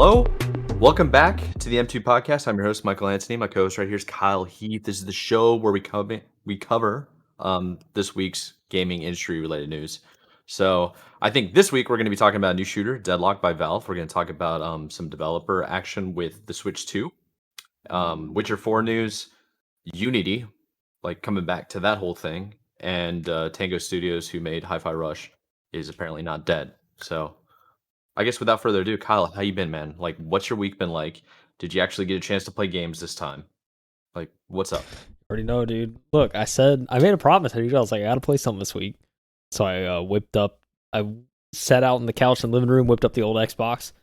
Hello, welcome back to the M2 podcast. I'm your host, Michael Anthony. My co-host right here is KyleHeath. This is the show where we cover this week's gaming industry related news. So I think this week we're going to be talking about a new shooter, Deadlock by Valve. We're going to talk about some developer action with the Switch 2, Witcher 4 news, Unity, like coming back to that whole thing, and Tango Studios, who made Hi-Fi Rush, is apparently not dead. So I guess without further ado, Kyle, how you been, man? Like, what's your week been like? Did you actually get a chance to play games this time? Like, what's up? Already know, dude. Look, I made a promise. I was like, I gotta play something this week. So I sat out on the couch in the living room, whipped up the old Xbox,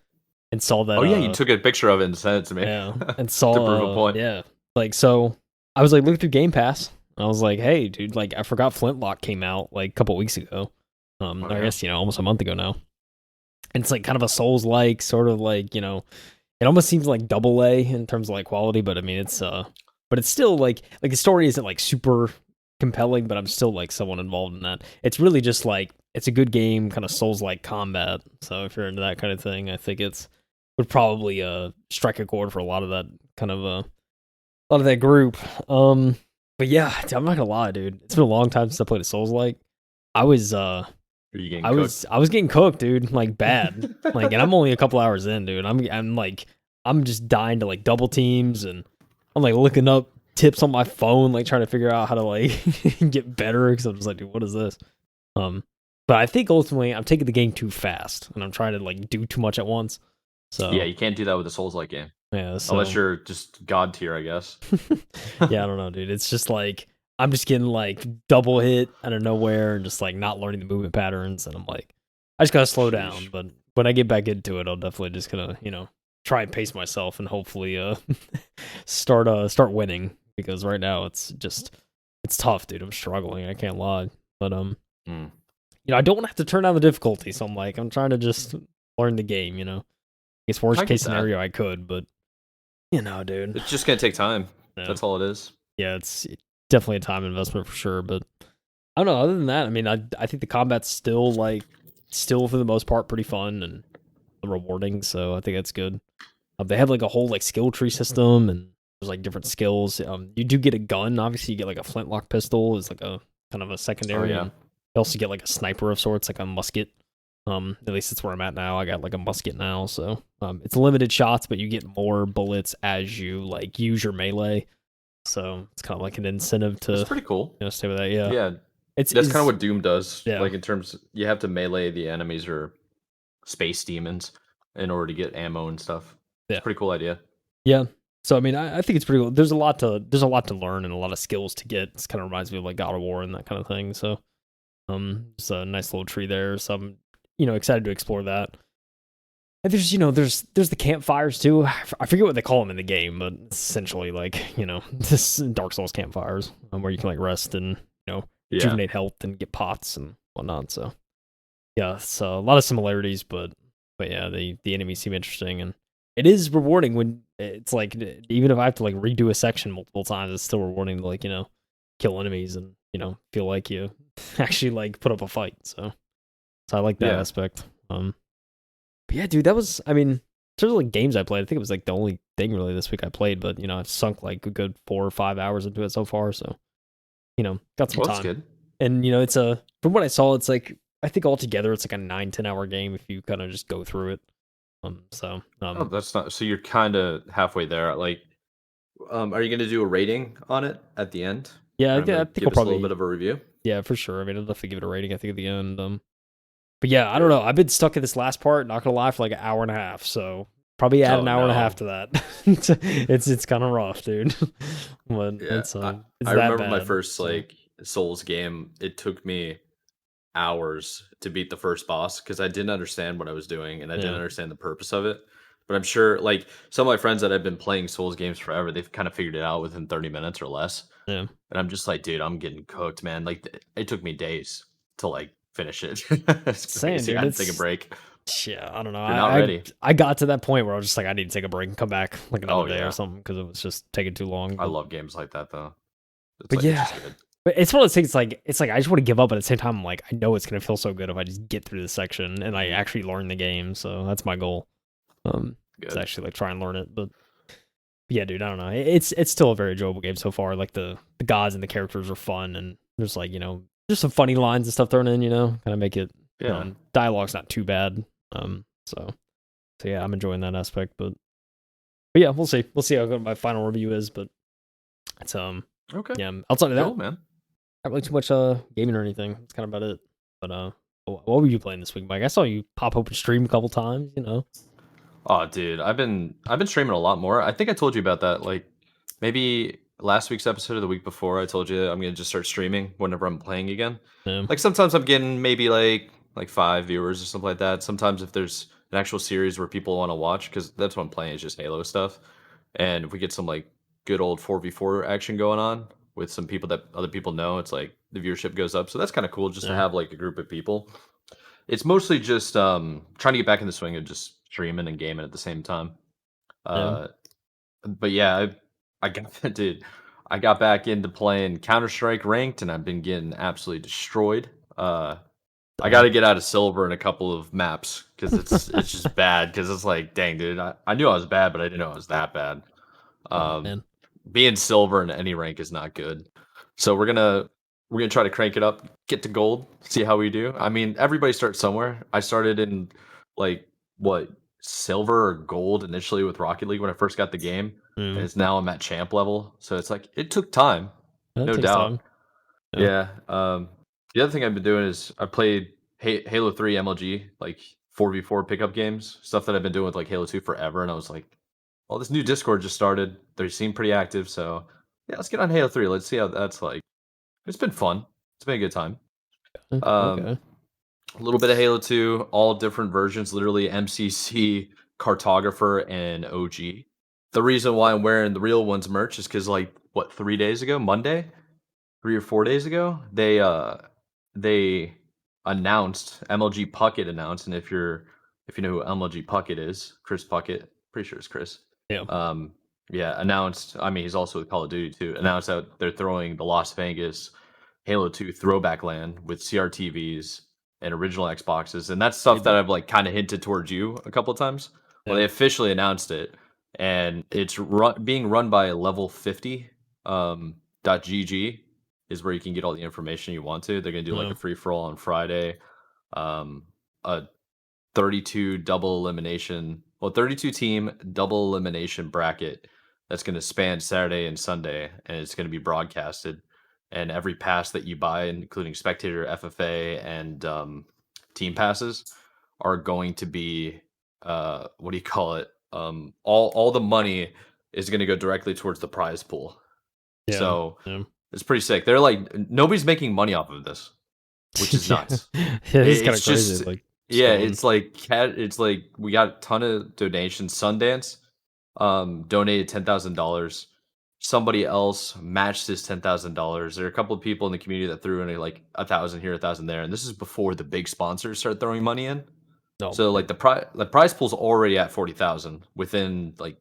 and saw that. Oh yeah, you took a picture of it and sent it to me. Yeah, and saw to prove a point. Yeah, like so. I was like looking through Game Pass. And I was like, hey, dude, like I forgot Flintlock came out like a couple weeks ago. I guess almost a month ago now. And it's like kind of a Souls-like, sort of like, it almost seems like double A in terms of like quality, but I mean it's but it's still like the story isn't like super compelling, but I'm still like somewhat involved in that. It's really just like it's a good game, kind of Souls-like combat. So if you're into that kind of thing, I think would probably strike a chord for a lot of that kind of a lot of that group. But yeah, I'm not gonna lie, dude. It's been a long time since I played a Souls-like. I was getting cooked, dude, like bad. Like, and I'm only a couple hours in, dude. I'm just dying to like double teams, and I'm like looking up tips on my phone, like trying to figure out how to like get better. Because I'm just like, dude, what is this? But I think ultimately I'm taking the game too fast, and I'm trying to like do too much at once. So yeah, you can't do that with a Souls-like game. Yeah, unless you're just God tier, I guess. Yeah, I don't know, dude. It's just like I'm just getting like double hit out of nowhere and just like not learning the movement patterns, and I'm like, I just gotta slow down. But when I get back into it, I'll definitely just gonna try and pace myself and hopefully start winning, because right now it's tough, dude. I'm struggling. I can't lie, but I don't want to have to turn down the difficulty, so I'm trying to just learn the game. I guess worst case scenario I could, but dude, it's just gonna take time. Yeah. That's all it is. Yeah, it's definitely a time investment for sure, but I don't know. Other than that, I mean, I think the combat's still for the most part pretty fun and rewarding, so I think that's good. They have like a whole like skill tree system, and there's like different skills. You do get a gun. Obviously, you get like a flintlock pistol is like a kind of a secondary. Oh, yeah. You also get like a sniper of sorts, like a musket. At least that's where I'm at now. I got like a musket now, so it's limited shots, but you get more bullets as you like use your melee. So it's kind of like an incentive to. It's pretty cool. Stay with that. Yeah. Yeah. That's kind of what Doom does. Yeah. Like in terms, you have to melee the enemies or space demons in order to get ammo and stuff. Yeah. It's a pretty cool idea. Yeah. So I mean, I think it's pretty cool. There's a lot to learn and a lot of skills to get. It kind of reminds me of like God of War and that kind of thing. So it's a nice little tree there. So I'm excited to explore that. And there's the campfires too. I forget what they call them in the game, but it's essentially like this Dark Souls campfires where you can like rest and rejuvenate health and get pots and whatnot. So yeah, so a lot of similarities, but yeah, the enemies seem interesting, and it is rewarding when it's like, even if I have to like redo a section multiple times, it's still rewarding to like kill enemies and feel like you actually like put up a fight. So I like that aspect. But yeah, dude, that was, I mean, in terms of like games I played, I think it was like the only thing really this week I played, but I've sunk like a good 4 or 5 hours into it so far, so got some time. That's good. And it's from what I saw, it's like, I think altogether it's like a 9-10 hour game if you kind of just go through it. That's not, so you're kind of halfway there. Like, are you gonna do a rating on it at the end? Yeah, I think I'll probably a little bit of a review. Yeah, for sure. I mean, I'll definitely give it a rating, I think, at the end. But yeah, I don't know. I've been stuck at this last part, not gonna lie, for like an hour and a half. So probably add an hour and a half to that. it's kind of rough, dude. But yeah, I remember my first like Souls game. It took me hours to beat the first boss because I didn't understand what I was doing and I didn't understand the purpose of it. But I'm sure like some of my friends that have been playing Souls games forever, they've kind of figured it out within 30 minutes or less. Yeah. And I'm just like, dude, I'm getting cooked, man. Like it took me days to like finish it. Same, dude. I had to take a break. Yeah, I don't know. You're not ready. I got to that point where I was just like, I need to take a break and come back like another day or something because it was just taking too long. I love games like that though. But yeah, but it's one of those things. It's like I just want to give up, but at the same time, I'm like, I know it's gonna feel so good if I just get through the section and I actually learn the game. So that's my goal. to Good. actually like try and learn it. But yeah, dude, I don't know. It's still a very enjoyable game so far. Like the gods and the characters are fun, and there's like just some funny lines and stuff thrown in. Kind of make it. Yeah. Dialogue's not too bad. So yeah, I'm enjoying that aspect. But yeah, we'll see. We'll see how good my final review is. But it's Okay. yeah. Outside of that, Cool, man. not really too much gaming or anything. That's kind of about it. But what were you playing this week, Mike? I saw you pop open stream a couple times. Oh, dude, I've been streaming a lot more. I think I told you about that. Like maybe last week's episode or the week before. I told you I'm gonna just start streaming whenever I'm playing again. Yeah. Like sometimes I'm getting maybe like 5 viewers or something like that. Sometimes if there's an actual series where people want to watch, because that's what I'm playing is just Halo stuff. And if we get some like good old 4v4 action going on with some people that other people know, it's like the viewership goes up. So that's kind of cool just to Yeah. have like a group of people. It's mostly just trying to get back in the swing of just streaming and gaming at the same time. Yeah. Uh, but yeah, I got dude, I got back into playing Counter Strike ranked, and I've been getting absolutely destroyed. I got to get out of silver in a couple of maps because it's just bad. Because it's like, dang, dude, I knew I was bad, but I didn't know I was that bad. Oh Um, man. being silver in any rank is not good. So we're gonna try to crank it up, get to gold, see how we do. I mean, everybody starts somewhere. I started in like what silver or gold initially with Rocket League when I first got the game, and Mm. it's now I'm at champ level. So it's like it took time, That no takes doubt. time. Yeah. Yeah. The other thing I've been doing is I played Halo 3 MLG, like 4v4 pickup games, stuff that I've been doing with like Halo 2 forever. And I was like, well, this new Discord just started. They seem pretty active. So yeah, let's get on Halo 3. Let's see how that's like. It's been fun. It's been a good time. Um, Okay. a little bit of Halo 2, all different versions, literally MCC, Cartographer, and OG. The reason why I'm wearing the real ones merch is because like what 3 days ago, Monday, 3 or 4 days ago, they announced MLG Puckett announced, and if you know who MLG Puckett is, Chris Puckett, pretty sure it's Chris. Yeah. Um, yeah, announced. I mean, he's also with Call of Duty too. Announced that they're throwing the Las Vegas Halo 2 throwback land with CRTVs and original Xboxes, and that's stuff that Maybe. I've like kind of hinted towards you a couple of times. Well, Yeah. they officially announced it, and it's being run by Level 50 .gg is where you can get all the information you want to. They're gonna do like Yeah. a free for all on Friday, a 32 double elimination, well, 32 team double elimination bracket that's gonna span Saturday and Sunday, and it's gonna be broadcasted. And every pass that you buy, including spectator, FFA, and team passes, are going to be what do you call it? All the money is going to go directly towards the prize pool. Yeah. So Yeah. it's pretty sick. They're like nobody's making money off of this, which is Yeah. nuts. Yeah. It's kind of It's crazy. just Like just yeah, going. it's like we got a ton of donations. Sundance donated $10,000. Somebody else matched this $10,000. There are a couple of people in the community that threw in like 1,000 here, 1,000 there, and this is before the big sponsors start throwing money in. Oh So man. like the prize pool's already at 40,000 within like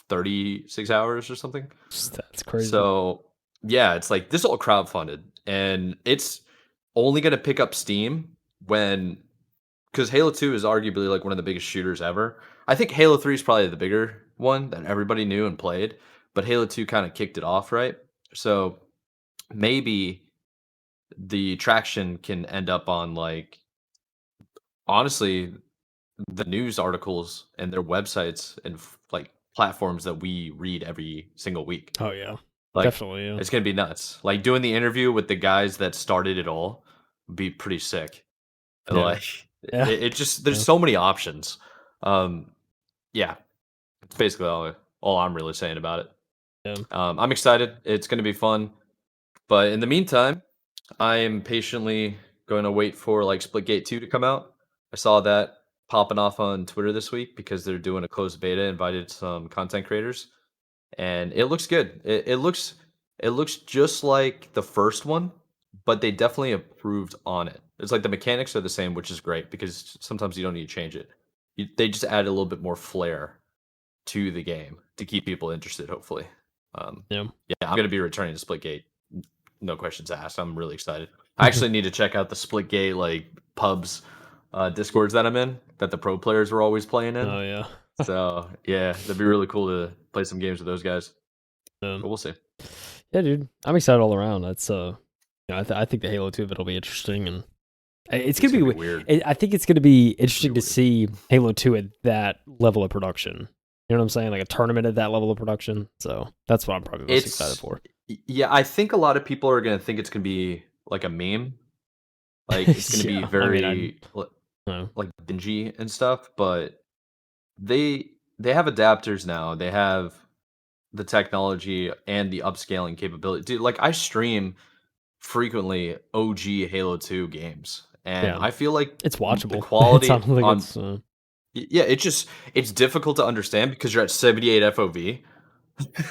36 hours or something. That's crazy. So yeah, it's like this is all crowdfunded, and it's only going to pick up steam when because Halo 2 is arguably like one of the biggest shooters ever. I think Halo 3 is probably the bigger one that everybody knew and played, but Halo 2 kind of kicked it off, right? So maybe the traction can end up on like honestly the news articles and their websites and like platforms that we read every single week. Oh yeah. Like Definitely. Yeah. it's gonna be nuts. Like doing the interview with the guys that started it all would be pretty sick. Yeah. Like Yeah. it just there's Yeah. so many options. Um, yeah, it's basically all I'm really saying about it. Yeah. I'm excited. It's gonna be fun. But in the meantime, I am patiently going to wait for like Splitgate 2 to come out. I saw that popping off on Twitter this week because they're doing a closed beta, invited some content creators, and it looks good. It looks just like the first one, but they definitely improved on it. It's like the mechanics are the same, which is great because sometimes you don't need to change it. They just add a little bit more flair to the game to keep people interested. Hopefully, um, Yeah. yeah, I'm gonna be returning to Splitgate. No questions asked. I'm really excited. I actually need to check out the Splitgate like pubs, discords that I'm in that the pro players were always playing in. Oh yeah. So yeah, that'd be really cool to play some games with those guys. But we'll see. Yeah, dude, I'm excited all around. That's I think the Halo 2 of it'll be interesting, and it's gonna be weird. I think it's gonna be interesting to weird. see Halo 2 at that level of production. You know what I'm saying? Like a tournament at that level of production. So that's what I'm probably most excited for. Yeah, I think a lot of people are gonna think it's gonna be like a meme. Like it's gonna be very like dingy and stuff, but they have adapters now. They have the technology and the upscaling capability. Dude, like I stream frequently OG Halo 2 games, and Yeah, I feel like it's the watchable. It's quality not like on it's yeah, it's difficult to understand because you're at 78 FOV.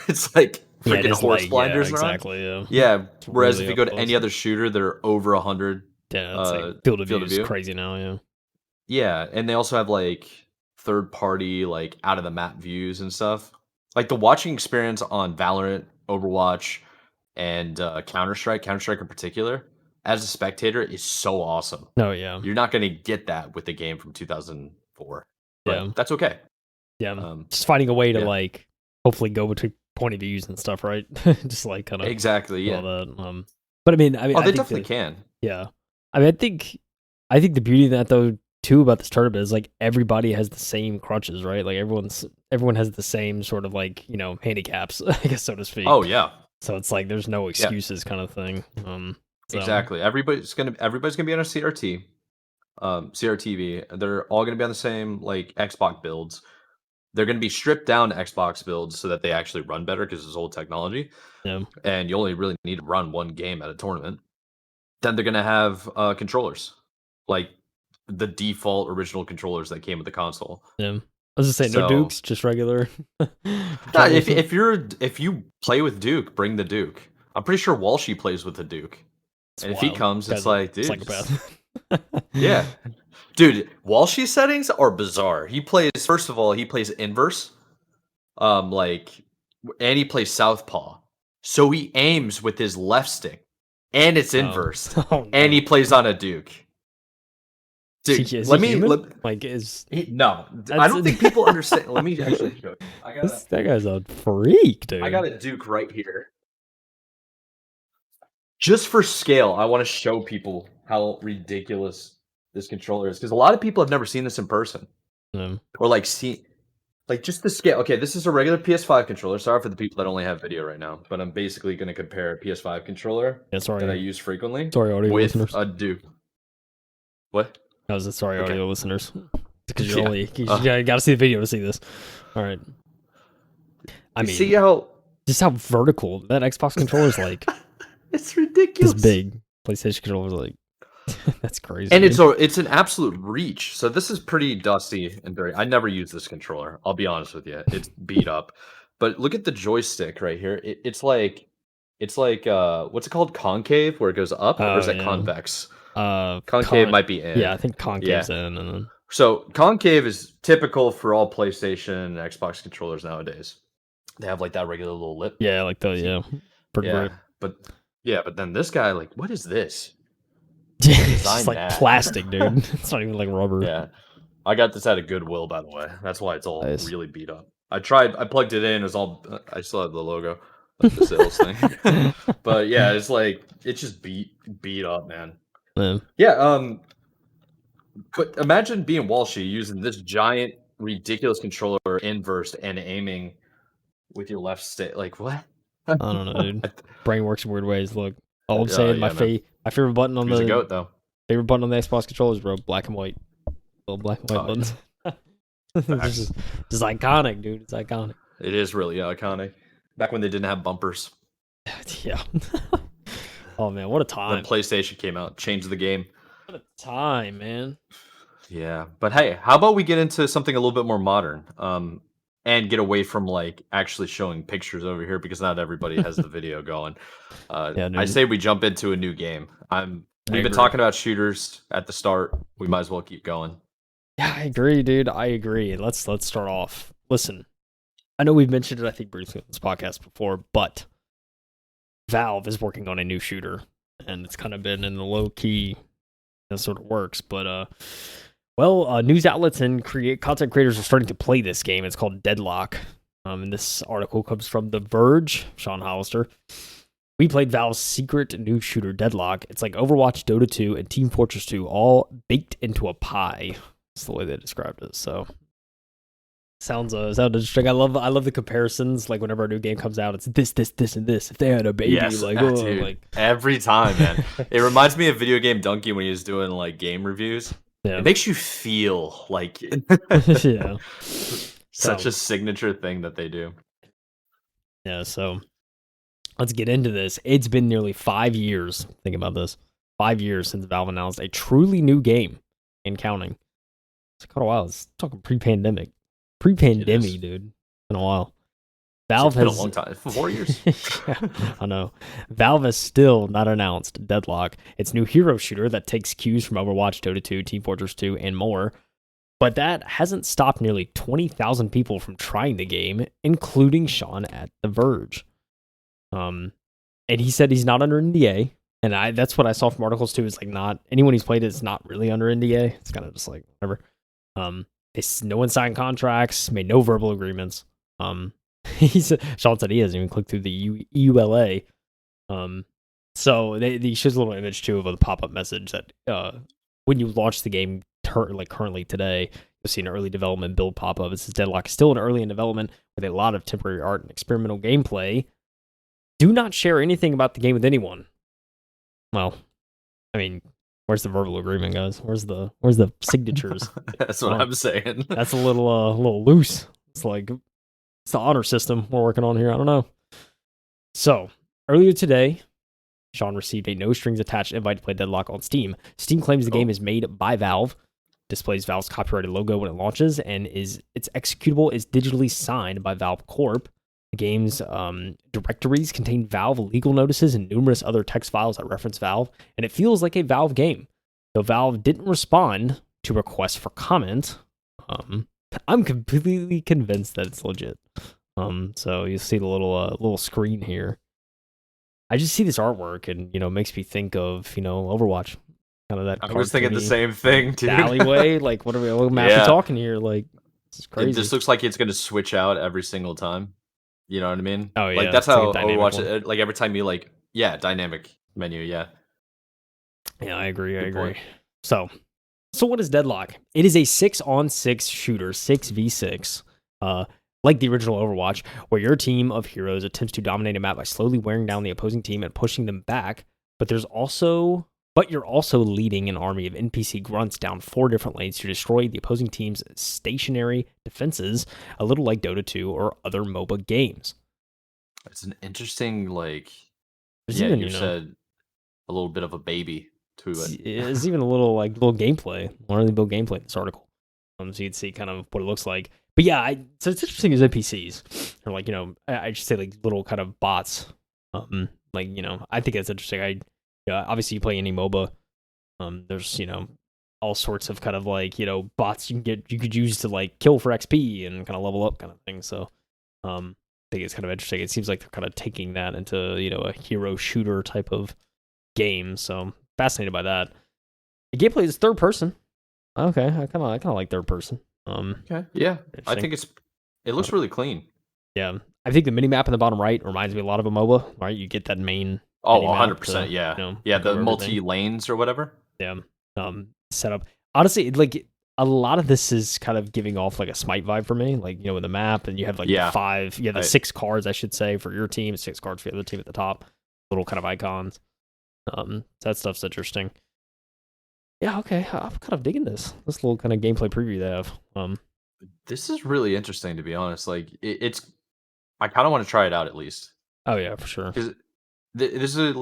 It's like yeah, it freaking is horse like yeah, blinders around. exactly. Yeah, Yeah, it's whereas really if you up go to close. any other shooter, they're over 100 Yeah, it's like field of view field of is view. crazy now. Yeah, Yeah, and they also have like third party like out of the map views and stuff. Like the watching experience on Valorant, Overwatch, and Counter Strike in particular, as a spectator, is so awesome. no, yeah, You're not going to get that with the game from 2004, but yeah, that's okay. yeah. Just finding a way to Yeah, like hopefully go between point of views and stuff, right? Just like kind of exactly. all Yeah. that. But I mean, Oh, I they think definitely can. yeah. I mean, I think the beauty of that though too about this tournament is like everybody has the same crutches, right? Like everyone has the same sort of like handicaps, I guess so to speak. Oh yeah, So it's like there's no yeah, excuses kind of thing. So exactly. Everybody's gonna be on a CRT, CRTV. They're all gonna be on the same like Xbox builds. They're gonna be stripped down to Xbox builds so that they actually run better because it's old technology, yeah, and you only really need to run one game at a tournament. Then they're gonna have controllers, like the default original controllers that came with the console. yeah. I was just saying, no So Dukes, just regular nah, controllers. if you play with Duke, bring the Duke. I'm pretty sure Walshy plays with the Duke, It's and if he wild. comes, Guy's it's a like, dude, psychopath. yeah, dude. Walshy's settings are bizarre. He plays first of all, he plays inverse, like, and he plays southpaw. So he aims with his left stick, and it's inversed, Oh and no. he plays on a Duke. Dude, Is he let me human? Like is no, I don't think people understand. Let me actually show you. that guy's a freak, dude. I got a Duke right here. Just for scale, I want to show people how ridiculous this controller is because a lot of people have never seen this in person or like seen like just the scale. Okay, this is a regular PS5 controller. Sorry for the people that only have video right now, but I'm basically going to compare a PS5 controller that I use frequently audio with listeners. a Duke. What? I was sorry, Okay. audio listeners, because you're Yeah. only you got to see the video to see this. All right. I mean, see how just how vertical that Xbox controller is. Like it's ridiculous. this big PlayStation controller is like that's crazy. And dude. it's an absolute reach. So this is pretty dusty and dirty. I never use this controller. I'll be honest with you. It's beat up. But look at the joystick right here. It's like what's it called? Concave, where it goes up, or is that convex? Concave might be in. Yeah, I think concave's in, and then so concave is typical for all PlayStation and Xbox controllers nowadays. They have like that regular little lip. yeah, like the Yeah, but then this guy, like, what is this? it's just like plastic, dude. It's not even like rubber. Yeah, I got this at a Goodwill, by the way. That's why it's all Nice. really beat up. I plugged it in. It was all. I still have the logo, like the sales thing. But yeah, it's like it's just beat up, man. Yeah. But imagine being Walshy using this giant, ridiculous controller inversed and aiming with your left stick. Like what? I don't know, dude. Brain works in weird ways. Look, all I'm saying, yeah, my favorite button on the goat though. Favorite button on the Xbox controllers, bro. Black and white, little black and white buttons. Just iconic, dude. It's iconic. It is really iconic. Back when they didn't have bumpers. Yeah. Oh man, what a time! When PlayStation came out, changed the game. What a time, man. Yeah, but hey, how about we get into something a little bit more modern, and get away from like actually showing pictures over here because not everybody has the video going. I say we jump into a new game. We've been talking about shooters at the start. We might as well keep going. Yeah, I agree, dude. I agree. Let's start off. Listen, I know we've mentioned it, I think, briefly on this podcast before, but Valve is working on a new shooter, and it's kind of been in the low key sort of works. But Well, news outlets and content creators are starting to play this game. It's called Deadlock. And this article comes from The Verge, Sean Hollister. We played Valve's secret new shooter Deadlock. It's like Overwatch, Dota 2, and Team Fortress 2 all baked into a pie. That's the way they described it. So sounds interesting. I love the comparisons. Like whenever a new game comes out, it's this, and this. If they had a baby, dude, like every time, man. It reminds me of Video Game Donkey when he was doing like game reviews. Yeah. It makes you feel like yeah. Such a signature thing that they do. Yeah, so let's get into this. It's been nearly 5 years. Think about this. 5 years since Valve announced a truly new game and counting. It's quite a while. It's talking pre-pandemic. Pre-pandemic, dude. It's been a while. Valve has been a long time. 4 years. Yeah, I know. Valve has still not announced Deadlock. It's new hero shooter that takes cues from Overwatch, Dota 2, Team Fortress 2, and more. But that hasn't stopped nearly 20,000 people from trying the game, including Sean at The Verge. And he said he's not under NDA, and that's what I saw from articles too. Is like not anyone who's played it is not really under NDA. It's kind of just like whatever. No one signed contracts, made no verbal agreements. Sean said he hasn't even clicked through the EULA. So they shows a little image too of a pop-up message that when you launch the game currently today, you'll see an early development build pop-up. It says Deadlock is still early in development with a lot of temporary art and experimental gameplay. Do not share anything about the game with anyone. Well, I mean, where's the verbal agreement, guys? Where's the signatures? That's what I'm saying. That's a little loose. It's like it's the honor system we're working on here. I don't know. So earlier today, Sean received a no strings attached invite to play Deadlock on Steam. Steam claims the game is made by Valve, displays Valve's copyrighted logo when it launches, and its executable is digitally signed by Valve Corp. The game's directories contain Valve legal notices and numerous other text files that reference Valve, and it feels like a Valve game. Though Valve didn't respond to requests for comment, I'm completely convinced that it's legit. So you see the little screen here. I just see this artwork, and it makes me think of Overwatch, kind of that. I was thinking the same thing, dude. Alleyway, like what map we talking here? Like this is crazy. This looks like it's gonna switch out every single time. You know what I mean? Oh yeah, like that's how Overwatch. Like every time you dynamic menu. Yeah. Yeah, I agree. Good point. So what is Deadlock? It is a 6-on-6 shooter, 6v6. Like the original Overwatch, where your team of heroes attempts to dominate a map by slowly wearing down the opposing team and pushing them back. But you're also leading an army of NPC grunts down 4 different lanes to destroy the opposing team's stationary defenses, a little like Dota 2 or other MOBA games. It's an interesting, you said a little bit of a baby to it. It's even a little gameplay. Learn to build gameplay in this article. So you can see kind of what it looks like. But yeah, so it's interesting as NPCs, or I should say little kind of bots. I think that's interesting. Obviously you play any MOBA. There's all sorts of kind of bots you could use to kill for XP and kind of level up kind of thing. So I think it's kind of interesting. It seems like they're kind of taking that into a hero shooter type of game. So fascinated by that. The gameplay is third person. Okay, I kind of like third person. Okay, yeah, I think it looks really clean. Yeah, I think the mini map in the bottom right reminds me a lot of a MOBA. Right, you get that main. 100%. Yeah, the multi lanes or whatever. Yeah, setup. Honestly, a lot of this is kind of giving off a Smite vibe for me. With the map, and you have the 6 cards, I should say, for your team, 6 cards for the other team at the top. Little kind of icons. That stuff's interesting. Yeah, okay. I'm kind of digging this little kind of gameplay preview they have. This is really interesting, to be honest. It's, I kind of want to try it out at least. Oh yeah, for sure. Because this is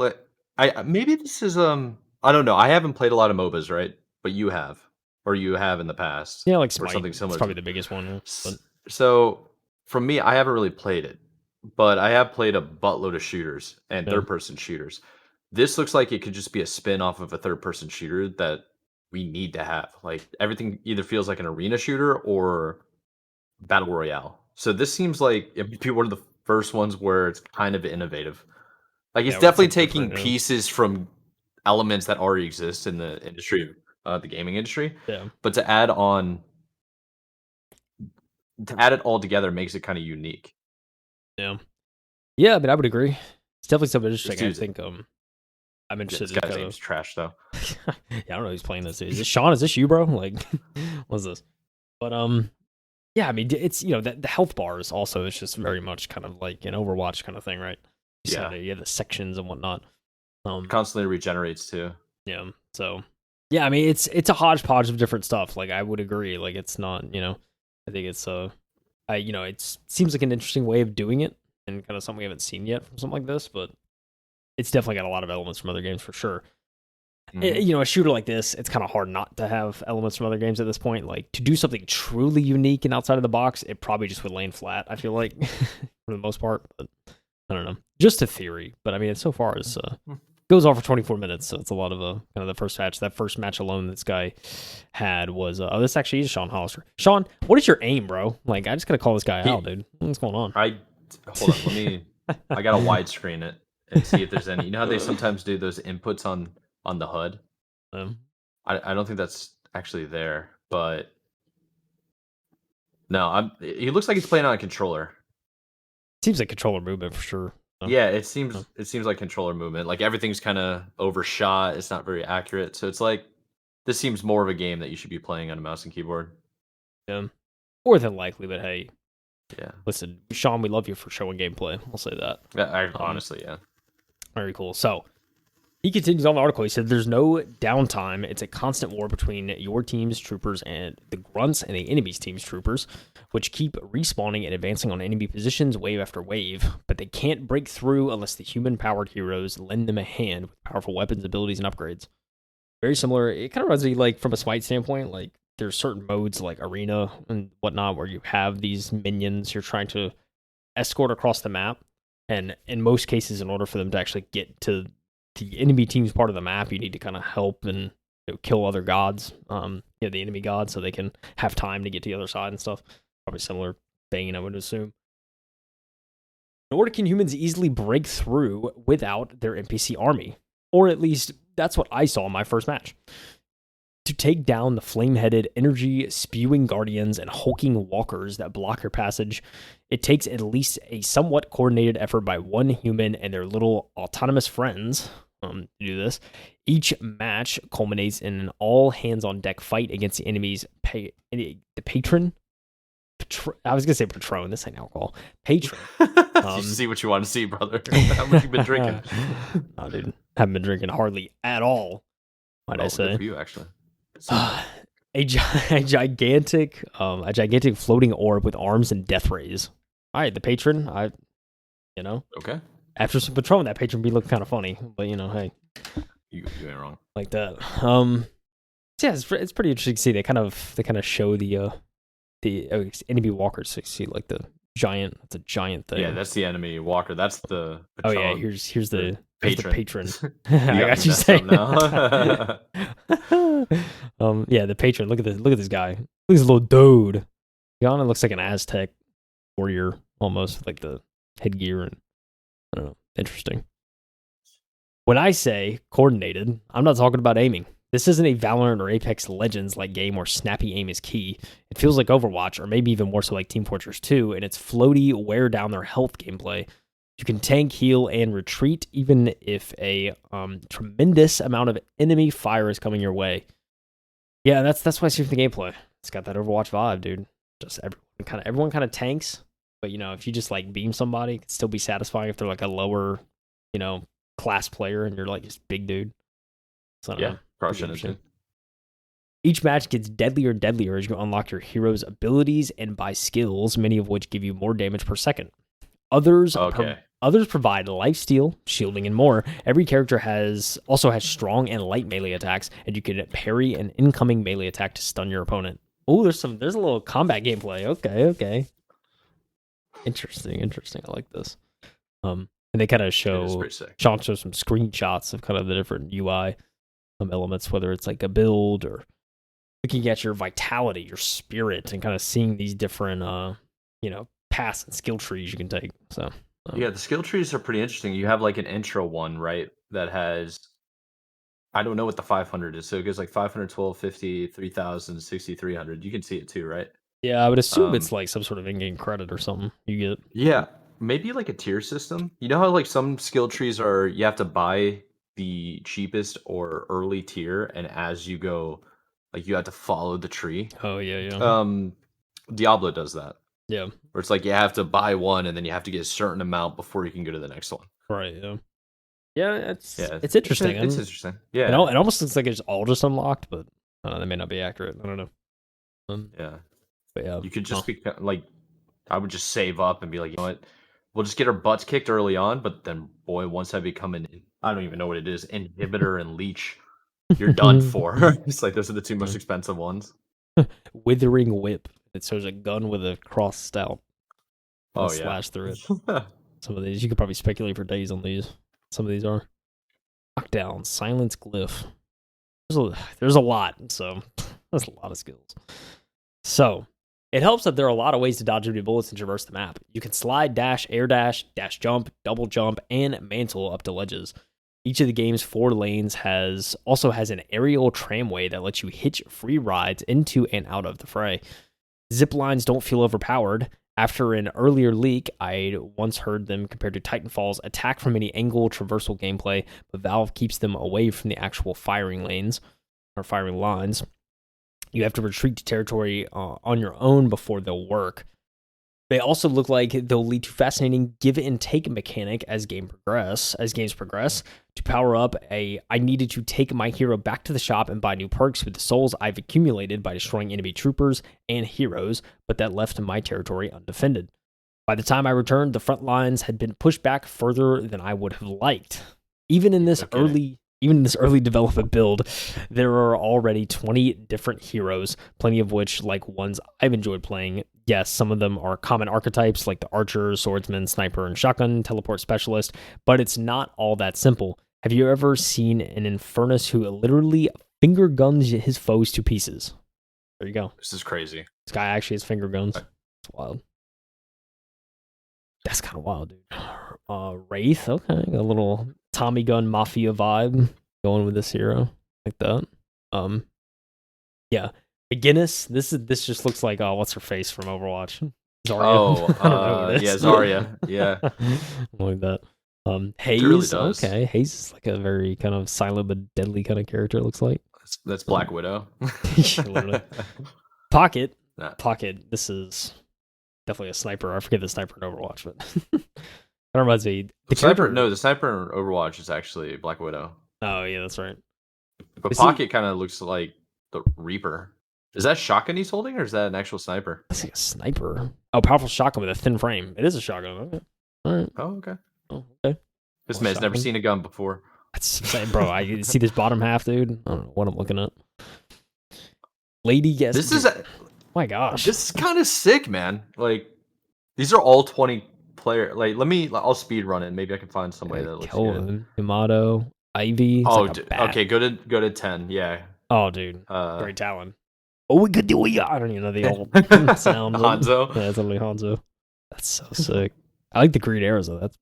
I don't know. I haven't played a lot of MOBAs, right? But you have, or you have in the past. Yeah, Smite, or something similar. It's probably the biggest one. But... So from me, I haven't really played it, but I have played a buttload of shooters and third-person shooters. This looks like it could just be a spin off of a third-person shooter that we need to have. Everything either feels like an arena shooter or battle royale. So this seems like it would be one of the first ones where it's kind of innovative. It's definitely taking pieces from elements that already exist in the industry the gaming industry. Yeah. But to add it all together makes it kind of unique. Yeah. Yeah, I mean, I would agree. It's definitely something This interesting. I dude's think I'm this interested in guy's kind aim's of. trash though. Yeah, I don't know who's playing this. Is this Sean? Is this you, bro? Like, what's this? But yeah, I mean, it's the health bars also is just very much kind of like an Overwatch kind of thing, right? Yeah, You have the sections and whatnot. constantly regenerates too. Yeah. So, yeah, I mean, it's a hodgepodge of different stuff. Like, I would agree. Like, it's not, I think it's it seems like an interesting way of doing it and kind of something we haven't seen yet from something like this, but it's definitely got a lot of elements from other games for sure. Mhm. A shooter like this, it's kind of hard not to have elements from other games at this point. Like, to do something truly unique and outside of the box, it probably just would lay flat, I feel like, for the most part. But I don't know. Just a theory. But I mean, so far it's goes on for 24 minutes, so it's a lot of kind of the first match. That first match alone this guy had was this actually is Sean Hollister. Sean, what is your aim, bro? Like, I just gotta call this guy out, dude. What's going on? Hold on, I gotta widescreen it and see if there's any. You know how they sometimes do those inputs on the HUD? Um, I don't think that's actually there, but no, he looks like he's playing on a controller. Seems like controller movement for sure. So, Yeah, uh, it seems like controller movement. Like everything's kind of overshot. It's not very accurate. So it's like this seems more of a game that you should be playing on a mouse and keyboard. yeah. More than likely, but hey, Yeah. listen, Sean, we love you for showing gameplay. We'll say that. Honestly, yeah. Very cool. So he continues on the article. He said, "There's no downtime. It's a constant war between your team's troopers and the grunts and the enemy's team's troopers, which keep respawning and advancing on enemy positions wave after wave. But they can't break through unless the human-powered heroes lend them a hand with powerful weapons, abilities, and upgrades." Very similar. It kind of reminds me, like, from a Smite standpoint, like there's certain modes like Arena and whatnot where you have these minions you're trying to escort across the map, and in most cases, in order for them to actually get to the enemy team's part of the map, you need to kind of help and kill other gods, the enemy gods, so they can have time to get to the other side and stuff. Probably similar thing, I would assume. Nor can humans easily break through without their NPC army, or at least that's what I saw in my first match. To take down the flame-headed, energy-spewing guardians and hulking walkers that block your passage, it takes at least a somewhat coordinated effort by one human and their little autonomous friends to do this. Each match culminates in an all-hands-on-deck fight against the enemy's the patron. I was gonna say patron. This ain't alcohol. Patron. You see what you want to see, brother. How much you been drinking? Oh, dude, haven't been drinking hardly at all. Might I say? Good for you, actually. A gigantic floating orb with arms and death rays. All right, the patron. Okay. After some Patron, that patron be looking kind of funny, but hey, You ain't wrong. like that. Yeah, it's pretty interesting to see. They kind of show the enemy walkers. So you see like the giant. It's a giant thing. Yeah, that's the enemy walker. That's the Patron. Oh yeah, here's the patron. I got you saying now. Yeah, the patron. Look at this guy. Look at this little dude. Yana looks like an Aztec warrior almost, with like the headgear and I don't know. Interesting. When I say coordinated, I'm not talking about aiming. This isn't a Valorant or Apex Legends like game where snappy aim is key. It feels like Overwatch, or maybe even more so like Team Fortress 2, and it's floaty, wear down their health gameplay. You can tank, heal, and retreat even if a tremendous amount of enemy fire is coming your way. Yeah, that's what I see from the gameplay. It's got that Overwatch vibe, dude. Just everyone kind of tanks, but if you just like beam somebody, it can still be satisfying if they're like a lower, class player and you're like just big dude. So yeah, interesting. Each match gets deadlier and deadlier as you unlock your hero's abilities and buy skills, many of which give you more damage per second. Others provide lifesteal, shielding, and more. Every character also has strong and light melee attacks, and you can parry an incoming melee attack to stun your opponent. Oh, there's a little combat gameplay. Okay. Interesting. I like this. And they kind of show Sean shows some screenshots of kind of the different UI elements, whether it's like a build or looking at your vitality, your spirit, and kind of seeing these different paths and skill trees you can take. So yeah, the skill trees are pretty interesting. You have like an intro one, right, that has I don't know what the 500 is. So it goes like 500, 1250, 3000, 6300. You can see it too, right? Yeah, I would assume it's Um, like some sort of in-game credit or something you get. yeah, maybe like a tier system. You know how like some skill trees are you have to buy the cheapest or early tier, and as you go, like you have to follow the tree. Oh yeah, yeah, Um, Diablo does that, yeah. where it's like you have to buy one, and then you have to get a certain amount before you can go to the next one. Right. Yeah. Yeah. Yeah, It's interesting. it's interesting. It Yeah, it almost looks like it's all just unlocked, but that may not be accurate. I don't know. yeah. But yeah. You could Oh. just be like, I would just save up and be like, you know what, we'll just get our butts kicked early on, but then boy, once I become I don't even know what it is, inhibitor and leech, you're done for. It's like those are the two most expensive ones. Withering whip. It shows a gun with a crossed out. Oh yeah. Slash through it. Some of these you could probably speculate for days on these. Some of these are knockdown, silence glyph. There's a lot, so that's a lot of skills. So it helps that there are a lot of ways to dodge enemy bullets and traverse the map. You can slide, dash, air dash, dash jump, double jump, and mantle up to ledges. Each of the game's 4 lanes also has an aerial tramway that lets you hitch free rides into and out of the fray. Zip lines don't feel overpowered. After an earlier leak, I'd once heard them compared to Titanfall's attack from any angle traversal gameplay, but Valve keeps them away from the actual firing lanes or firing lines. You have to retreat to territory on your own before they'll work. They also look like they'll lead to fascinating give and take mechanic as games progress. To power up, I needed to take my hero back to the shop and buy new perks with the souls I've accumulated by destroying enemy troopers and heroes, but that left my territory undefended. By the time I returned, the front lines had been pushed back further than I would have liked. Even in this early development build, there are already 20 different heroes, plenty of which like ones I've enjoyed playing. Yes, some of them are common archetypes like the archer, swordsman, sniper, and shotgun teleport specialist, but it's not all that simple. Have you ever seen an Infernus who literally finger guns his foes to pieces? There you go. This is crazy. This guy actually has finger guns. It's wild. That's kind of wild, dude. Wraith, okay, a little Tommy gun mafia vibe going with this hero like that. Yeah, McGinnis. This just looks like what's her face from Overwatch? Zarya. Oh, yeah, Zarya. Yeah, like that. Haze. really does. Okay, Haze is like a very kind of silent but deadly kind of character. It looks like that's Black Widow. Literally. Pocket. Nah. Pocket. This is definitely a sniper. I forget the sniper in Overwatch, but that reminds me. The sniper in Overwatch is actually Black Widow. Oh yeah, that's right. But Pocket kind of looks like the Reaper. Is that shotgun he's holding, or is that an actual sniper? That's like a sniper. Oh, powerful shotgun with a thin frame. It is a shotgun. Okay. All right. Oh, okay. Oh, okay. This man's never seen a gun before. That's insane, bro. I see this bottom half, dude. I don't know what I'm looking at. Lady guess. This is my gosh. This is kind of sick, man. Like these are all 20 player. Like I'll speed run it. Maybe I can find some way that looks good. Yamato, Ivy. Okay. Go to 10. Yeah. Oh, dude. Great talent. Oh, we could do it. I don't even know the old sound. Hanzo. Yeah, it's only Hanzo. That's so sick. I like the green arrows though. That's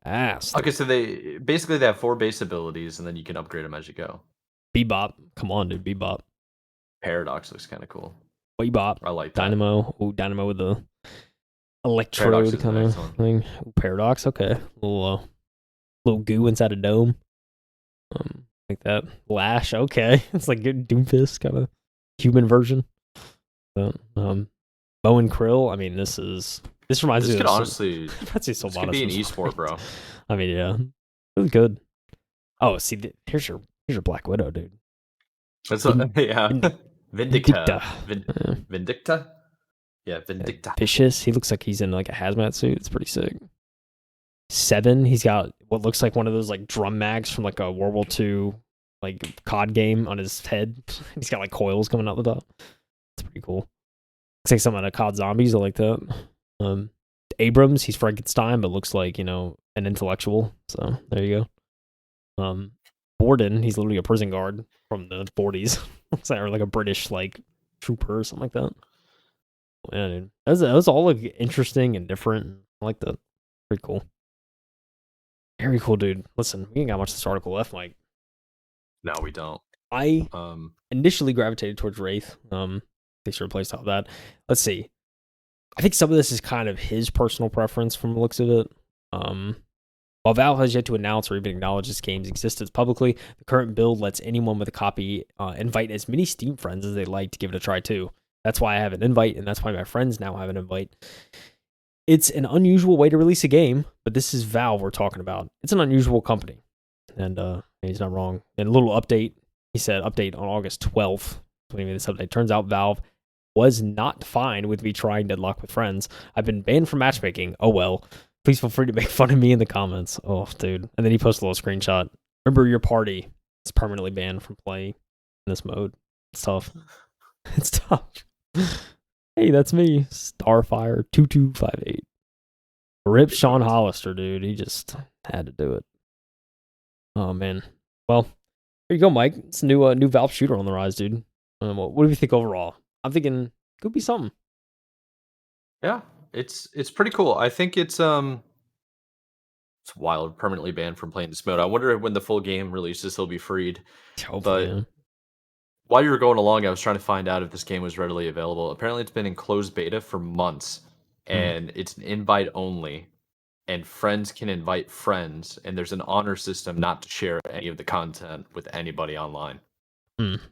badass. Okay, so they have 4 base abilities, and then you can upgrade them as you go. Bebop. Come on, dude. Bebop. Paradox looks kind of cool. Bebop. I like that. Dynamo. Ooh, Dynamo with the electrode kind of thing. Ooh, Paradox. Okay. Little goo inside a dome. Like that. Lash. Okay. It's like good Doomfist kind of human version. But, Bow and Krill. I mean, this reminds me. This could honestly. This could be an esport, bro. I mean, yeah, really good. Oh, see, here's your Black Widow, dude. That's yeah. Vindicta. Vindicta. Yeah, Vindicta. Vicious. He looks like he's in like a hazmat suit. It's pretty sick. 7. He's got what looks like one of those like drum mags from like a World War II like COD game on his head. He's got like coils coming out the top. It's pretty cool. Looks like some of the COD zombies. I like that. Abrams, he's Frankenstein, but looks like, an intellectual. So there you go. Borden, he's literally a prison guard from the 40s. Or like a British like trooper or something like that. Yeah, dude. That was all like interesting and different. I like that. Pretty cool. Very cool, dude. Listen, we ain't got much of this article left, Mike. No, we don't. I Um, initially gravitated towards Wraith. They should replace all that. Let's see. I think some of this is kind of his personal preference from the looks of it. While Valve has yet to announce or even acknowledge this game's existence publicly, the current build lets anyone with a copy invite as many Steam friends as they like to give it a try too. That's why I have an invite, and that's why my friends now have an invite. It's an unusual way to release a game, but this is Valve we're talking about. It's an unusual company, and he's not wrong. And a little update, he said update on August 12th when he made this update. Turns out Valve was not fine with me trying Deadlock with friends. I've been banned from matchmaking. Oh well. Please feel free to make fun of me in the comments. Oh, dude. And then he posted a little screenshot. Remember, your party is permanently banned from playing in this mode. It's tough. It's tough. Hey, that's me. Starfire2258. Rip Sean Hollister, dude. He just had to do it. Oh, man. Well, here you go, Mike. It's a new Valve shooter on the rise, dude. What do you think overall? I'm thinking it could be something. Yeah, it's pretty cool. I think it's wild, permanently banned from playing this mode. I wonder if when the full game releases, he'll be freed. Hopefully, But yeah. while you were going along, I was trying to find out if this game was readily available. Apparently, it's been in closed beta for months, and it's an invite only. And friends can invite friends, and there's an honor system not to share any of the content with anybody online.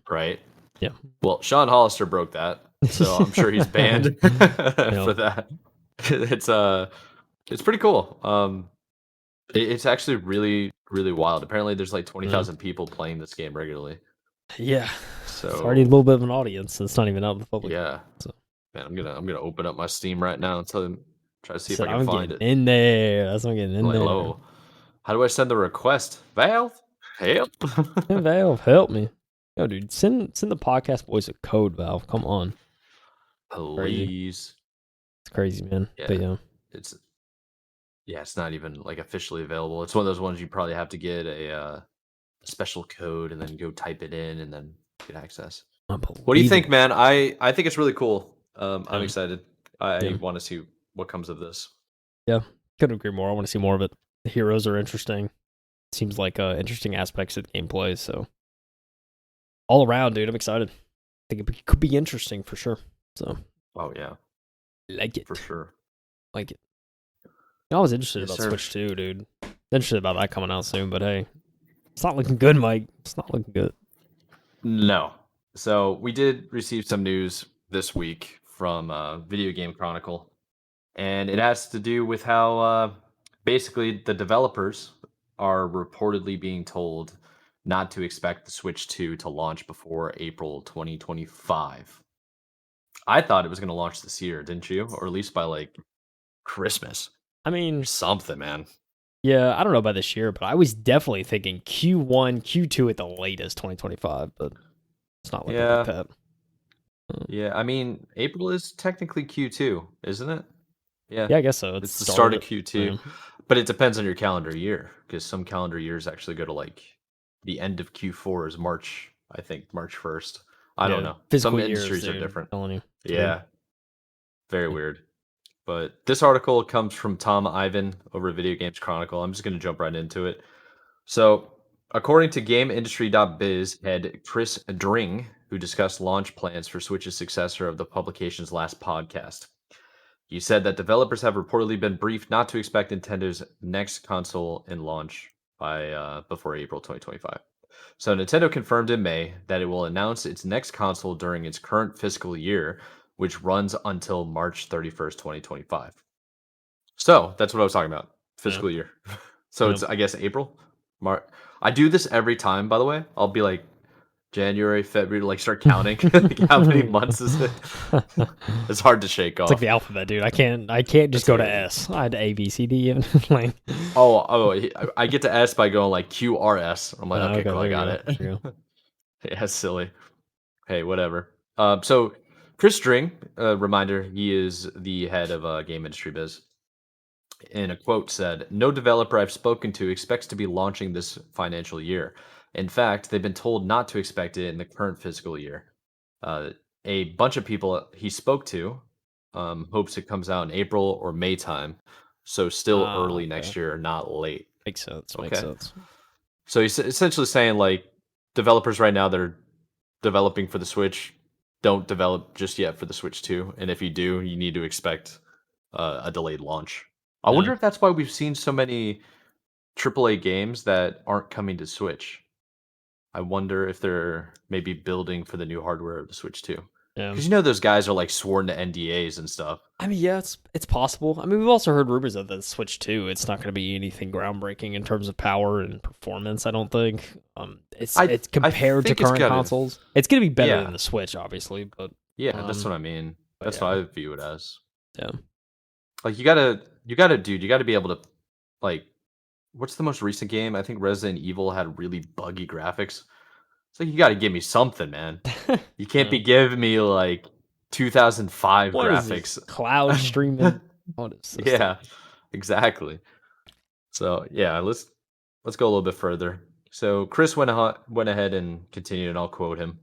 Right? Yeah. Well, Sean Hollister broke that, so I'm sure he's banned for that. It's pretty cool. It's actually really, really wild. Apparently, there's like 20,000 people playing this game regularly. Yeah. So it's already a little bit of an audience. It's not even out in the public. Yeah. So. Man, I'm gonna open up my Steam right now and try to see if I can I'm find it. in there. That's what I'm getting in there. Low. How do I send the request? Valve, help! Valve, help me. Yo, dude, send the podcast boys a code, Valve. Come on. Please. It's crazy, man. Yeah. But yeah. It's not even like officially available. It's one of those ones you probably have to get a special code and then go type it in and then get access. What do you think, man? I think it's really cool. I'm excited. I want to see what comes of this. Yeah, couldn't agree more. I want to see more of it. The heroes are interesting. Seems like interesting aspects of the gameplay. So all around, dude, I'm excited. I think it could be interesting for sure. So. Oh yeah. Like it for sure. Like it. I was interested about Switch too, dude. Interested about that coming out soon, but hey, it's not looking good, Mike. It's not looking good. No. So we did receive some news this week from Video Game Chronicle, and it has to do with how basically the developers are reportedly being told not to expect the Switch 2 to launch before April 2025. I thought it was going to launch this year, didn't you? Or at least by like Christmas. I mean, something, man. Yeah, I don't know about this year, but I was definitely thinking Q1, Q2 at the latest 2025, but it's not looking like that. Yeah, I mean, April is technically Q2, isn't it? Yeah, I guess so. It's the start of Q2, but it depends on your calendar year because some calendar years actually go to like the end of Q4 is March, I think March 1st. I don't know. Some industries are different. Yeah. Very weird. But this article comes from Tom Ivan over at Video Games Chronicle. I'm just going to jump right into it. So, according to GameIndustry.biz head Chris Dring, who discussed launch plans for Switch's successor of the publication's last podcast, he said that developers have reportedly been briefed not to expect Nintendo's next console in launch by before April 2025. So, Nintendo confirmed in May that it will announce its next console during its current fiscal year, which runs until March 31st, 2025. So that's what I was talking about. Fiscal year. So it's, I guess, April. March. I do this every time, by the way. I'll be like January, February, like start counting. Like, how many months is it? It's hard to shake off. It's like the alphabet, dude. I can't just go to S. I had A, B, C, D. Like. I get to S by going like Q, R, S. I'm like, okay, cool, I got it. Yeah, silly. Hey, whatever. So Chris String, reminder, he is the head of Game Industry Biz, in a quote said, "No developer I've spoken to expects to be launching this financial year. In fact, they've been told not to expect it in the current fiscal year. A bunch of people he spoke to hopes it comes out in April or May time, so still early next year, not late." Makes sense. Makes sense. So he's essentially saying like, developers right now that are developing for the Switch don't develop just yet for the Switch 2, and if you do, you need to expect a delayed launch. I Yeah. wonder if that's why we've seen so many AAA games that aren't coming to Switch. I wonder if they're maybe building for the new hardware of the Switch too. Yeah. Because you know those guys are like sworn to NDAs and stuff. I mean, yeah, it's possible. I mean, we've also heard rumors of the Switch 2. It's not going to be anything groundbreaking in terms of power and performance. I don't think. It's compared to think it's current gotta- consoles. It's going to be better Yeah. than the Switch, obviously. But Yeah, that's what I mean. but That's yeah. what I view it as. Yeah. Like you gotta be able to like what's the most recent game? I think Resident Evil had really buggy graphics. It's like you gotta give me something, man. You can't be giving me like 2005 What is graphics. this? Cloud streaming. What is this? Yeah, exactly. So yeah, let's go a little bit further. So Chris went ahead and continued, and I'll quote him.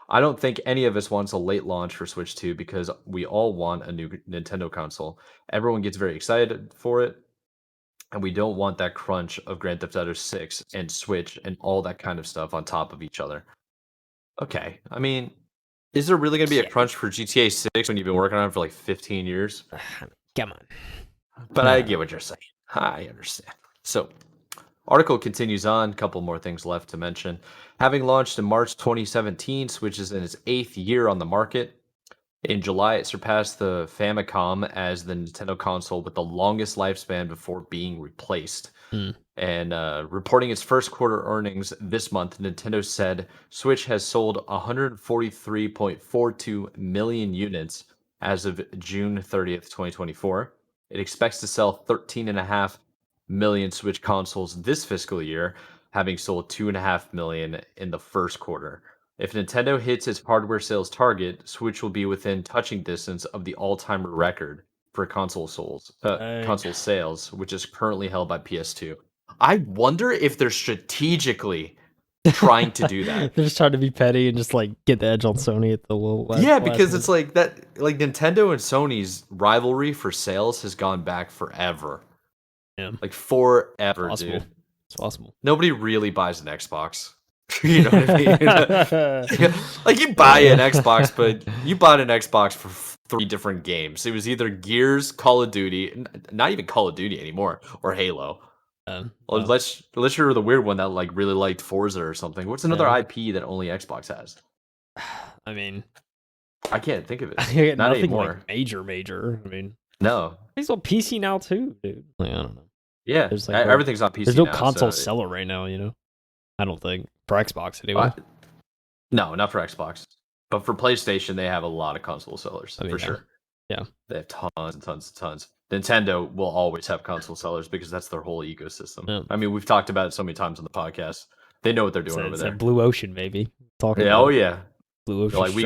I don't think any of us wants a late launch for Switch 2 because we all want a new Nintendo console. Everyone gets very excited for it, and we don't want that crunch of Grand Theft Auto 6 and Switch and all that kind of stuff on top of each other. Okay, I mean, is there really going to be a Yeah. crunch for GTA 6 when you've been working on it for like 15 years? Come on. But I get what you're saying. I understand. So, article continues on. A couple more things left to mention. Having launched in March 2017, Switch is in its 8th year on the market. In July, it surpassed the Famicom as the Nintendo console with the longest lifespan before being replaced. And reporting its first quarter earnings this month, Nintendo said Switch has sold 143.42 million units as of June 30th, 2024. It expects to sell 13.5 million Switch consoles this fiscal year, having sold 2.5 million in the first quarter. If Nintendo hits its hardware sales target, Switch will be within touching distance of the all-time record for console sales, which is currently held by PS2. I wonder if they're strategically trying to do that. They're just trying to be petty and just like get the edge on Sony at the little Yeah, because it's like that. Like Nintendo and Sony's rivalry for sales has gone back forever. Yeah. Like forever, possible. dude. It's possible. Nobody really buys an Xbox. You know what I mean? Like you buy an Xbox, but you bought an Xbox for 3 different games. It was either Gears, Call of Duty, not even Call of Duty anymore, or Halo. Unless you're the weird one that like really liked Forza or something. What's another IP that only Xbox has? I mean, I can't think of it. Not nothing anymore. like major. I mean, No. he's on PC now too, dude. Like, I don't know. Yeah, There's like everything's on PC. There's no now, console so seller right now, you know. I don't think for Xbox anyway. No, not for Xbox, but for PlayStation, they have a lot of console sellers for sure. Yeah, they have tons and tons and tons. Nintendo will always have console sellers because that's their whole ecosystem. Yeah. I mean, we've talked about it so many times on the podcast. They know what they're doing over it's there. a blue ocean, maybe. Talking Yeah, about oh yeah. blue ocean. They're like we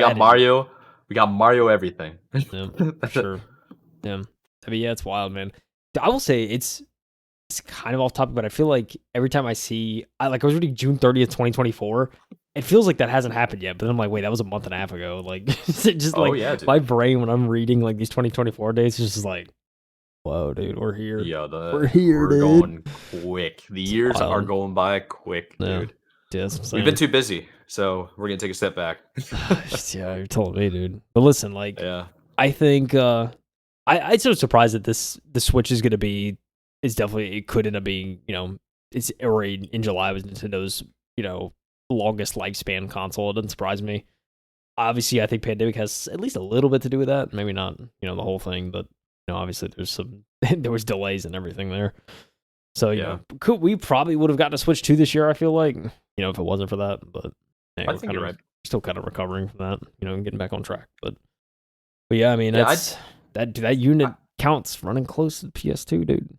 got Mario everything. Yeah, for sure. Yeah, I mean, yeah, it's wild, man. I will say it's kind of off topic, but I feel like every time I was reading June 30th, 2024. It feels like that hasn't happened yet, but then I'm like, wait, that was a month and a half ago. Like, just my brain when I'm reading like these 2024 days is just like, whoa, dude, we're here. Yeah, we're here, dude. Going quick. The years are going by quick, dude. Yeah, we've been too busy, so we're gonna take a step back. Yeah, you're telling me, dude. But listen, like, yeah, I think I'm sort of surprised that the Switch is gonna be. It's definitely it could end up being it's already in July was Nintendo's longest lifespan console. It doesn't surprise me. Obviously, I think pandemic has at least a little bit to do with that. Maybe not, the whole thing, but obviously there was delays and everything there. So we probably would have gotten a Switch 2 this year. I feel like if it wasn't for that, but I think you're right. Still kind of recovering from that, and getting back on track. But yeah, I mean that unit counts running close to PS2, dude.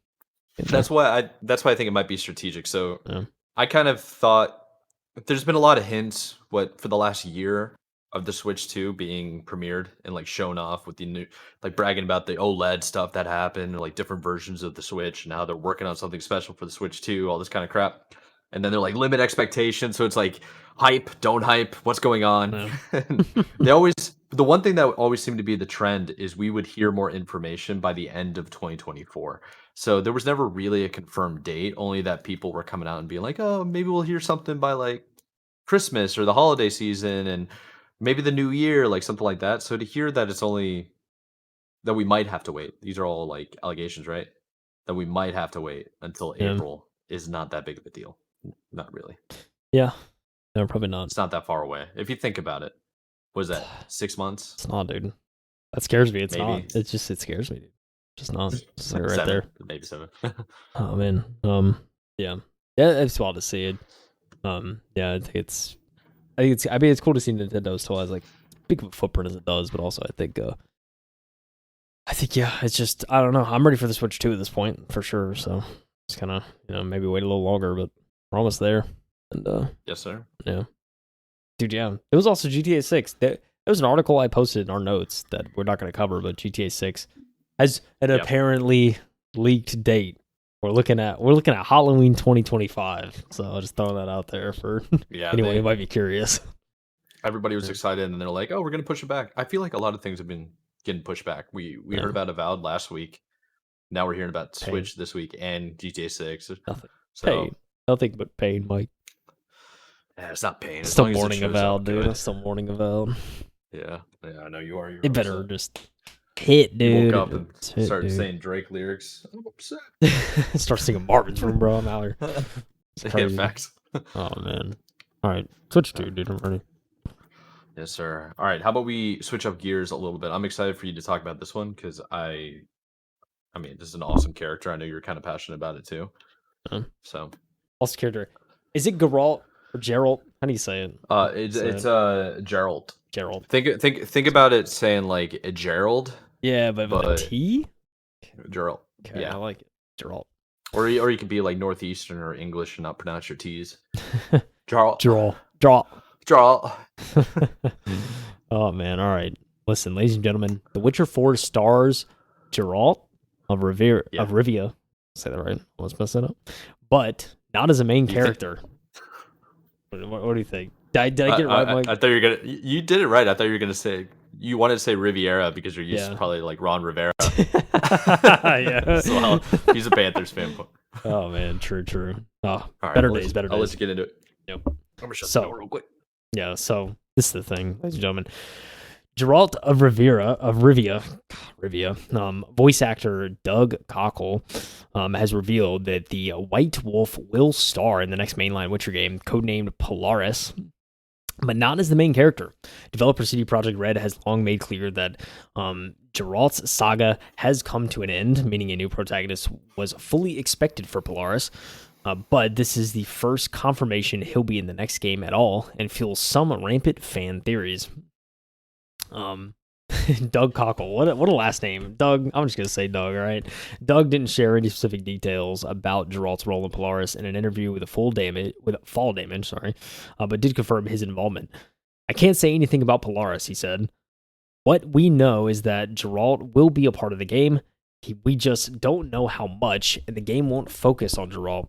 That's why I think it might be strategic. So I kind of thought. There's been a lot of hints for the last year of the Switch 2 being premiered and like shown off with the new like bragging about the OLED stuff that happened, like different versions of the Switch and how they're working on something special for the Switch 2, all this kind of crap. And then they're like limit expectations, so it's like hype, don't hype, what's going on? Yeah. The one thing that always seemed to be the trend is we would hear more information by the end of 2024. So there was never really a confirmed date, only that people were coming out and being like, oh, maybe we'll hear something by like Christmas or the holiday season and maybe the new year, like something like that. So to hear that it's only that we might have to wait. These are all like allegations, right? That we might have to wait until Yeah. April is not that big of a deal. Not really. Yeah. No, probably not. It's not that far away. If you think about it. What is that? 6 months? It's not, dude. That scares me. It's Maybe. not. It scares me, dude. Just not. Just like right 7, there. maybe 7. Oh man. Yeah. Yeah, it's wild to see it. Yeah, I mean it's cool to see Nintendo still has like big of a footprint as it does, but also I think yeah, it's just I don't know. I'm ready for the Switch 2 at this point for sure. So it's kind of maybe wait a little longer, but we're almost there. And yes, sir. Yeah, dude. Yeah, it was also GTA 6. There was an article I posted in our notes that we're not going to cover, but GTA 6 has an apparently leaked date. We're looking at Halloween 2025. So I'll just throw that out there for anyone who might be curious. Everybody was excited, and they're like, "Oh, we're going to push it back." I feel like a lot of things have been getting pushed back. We heard about Avowed last week. Now we're hearing about Switch this week and GTA 6. Nothing. So pain. Nothing but pain, Mike. Yeah, it's not pain. Still mourning Avowed, dude. I'm still mourning Avowed. Yeah, I know you are. It better just hit, dude. You woke up and started saying Drake lyrics. I'm upset. Start singing Marvin's Room, bro. I'm out here. Yeah, facts. Oh man. All right, Switch 2, dude. I'm ready. Yes, sir. All right, how about we switch up gears a little bit? I'm excited for you to talk about this one because I mean, this is an awesome character. I know you're kind of passionate about it too. So, awesome character. Is it Geralt or Geralt? How do you say it? It's Geralt. Geralt. Think about it saying like a Gerald. Yeah, but with a T. Geralt. Okay, yeah, I like it. Geralt. Or you could be like Northeastern or English and not pronounce your T's. Geralt. Geralt. Oh man! All right. Listen, ladies and gentlemen, The Witcher 4 stars Geralt of Rivia. Say that right? Let's mess that up. But not as a main character. What do you think? Did I get it right, Mike? I thought you were gonna. You did it right. I thought you were gonna say you wanted to say Riviera because you're used to probably like Ron Rivera. Yeah. So he's a Panthers fan. Oh man, true. Oh, all right, better days. I'll let you get into it. Yep. I'm gonna shut the door real quick. Yeah. So this is the thing, ladies and gentlemen. Geralt of Rivia, voice actor Doug Cockle has revealed that the White Wolf will star in the next mainline Witcher game, codenamed Polaris, but not as the main character. Developer CD Projekt Red has long made clear that Geralt's saga has come to an end, meaning a new protagonist was fully expected for Polaris. But this is the first confirmation he'll be in the next game at all, and fuels some rampant fan theories. Doug Cockle, what a last name. Doug, I'm just gonna say Doug, all right? Doug didn't share any specific details about Geralt's role in Polaris in an interview with Fall Damage, but did confirm his involvement. I can't say anything about Polaris, he said. What we know is that Geralt will be a part of the game. We just don't know how much, and the game won't focus on Geralt.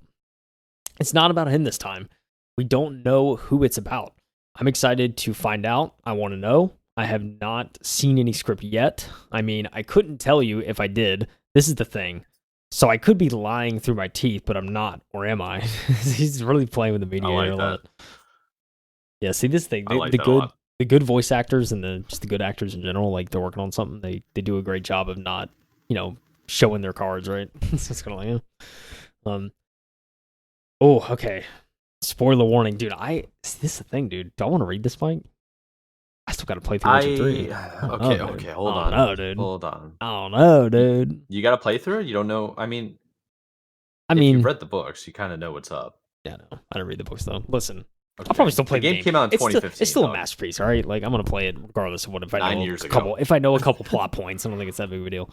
It's not about him this time. We don't know who it's about. I'm excited to find out. I want to know. I have not seen any script yet. I mean, I couldn't tell you if I did. This is the thing. So I could be lying through my teeth, but I'm not. Or am I? He's really playing with the media a lot. Yeah, see this thing. The good voice actors and just the good actors in general, like they're working on something. They do a great job of not, showing their cards, right? So it's kind of like, Oh, okay. Spoiler warning, dude. This is the thing, dude. Do I want to read this, Mike? I still got to play through Witcher 3. Okay, hold on. No, dude. Hold on. I don't know, dude. You got to play through it? You don't know? I mean, if you've read the books, you kind of know what's up. Yeah, no. I didn't read the books, though. Listen, I'll probably still play the game. The game came out in 2015. It's still a masterpiece, all right? Like, I'm going to play it regardless of what if I know 9 years ago. If I know a couple plot points. I don't think it's that big of a deal.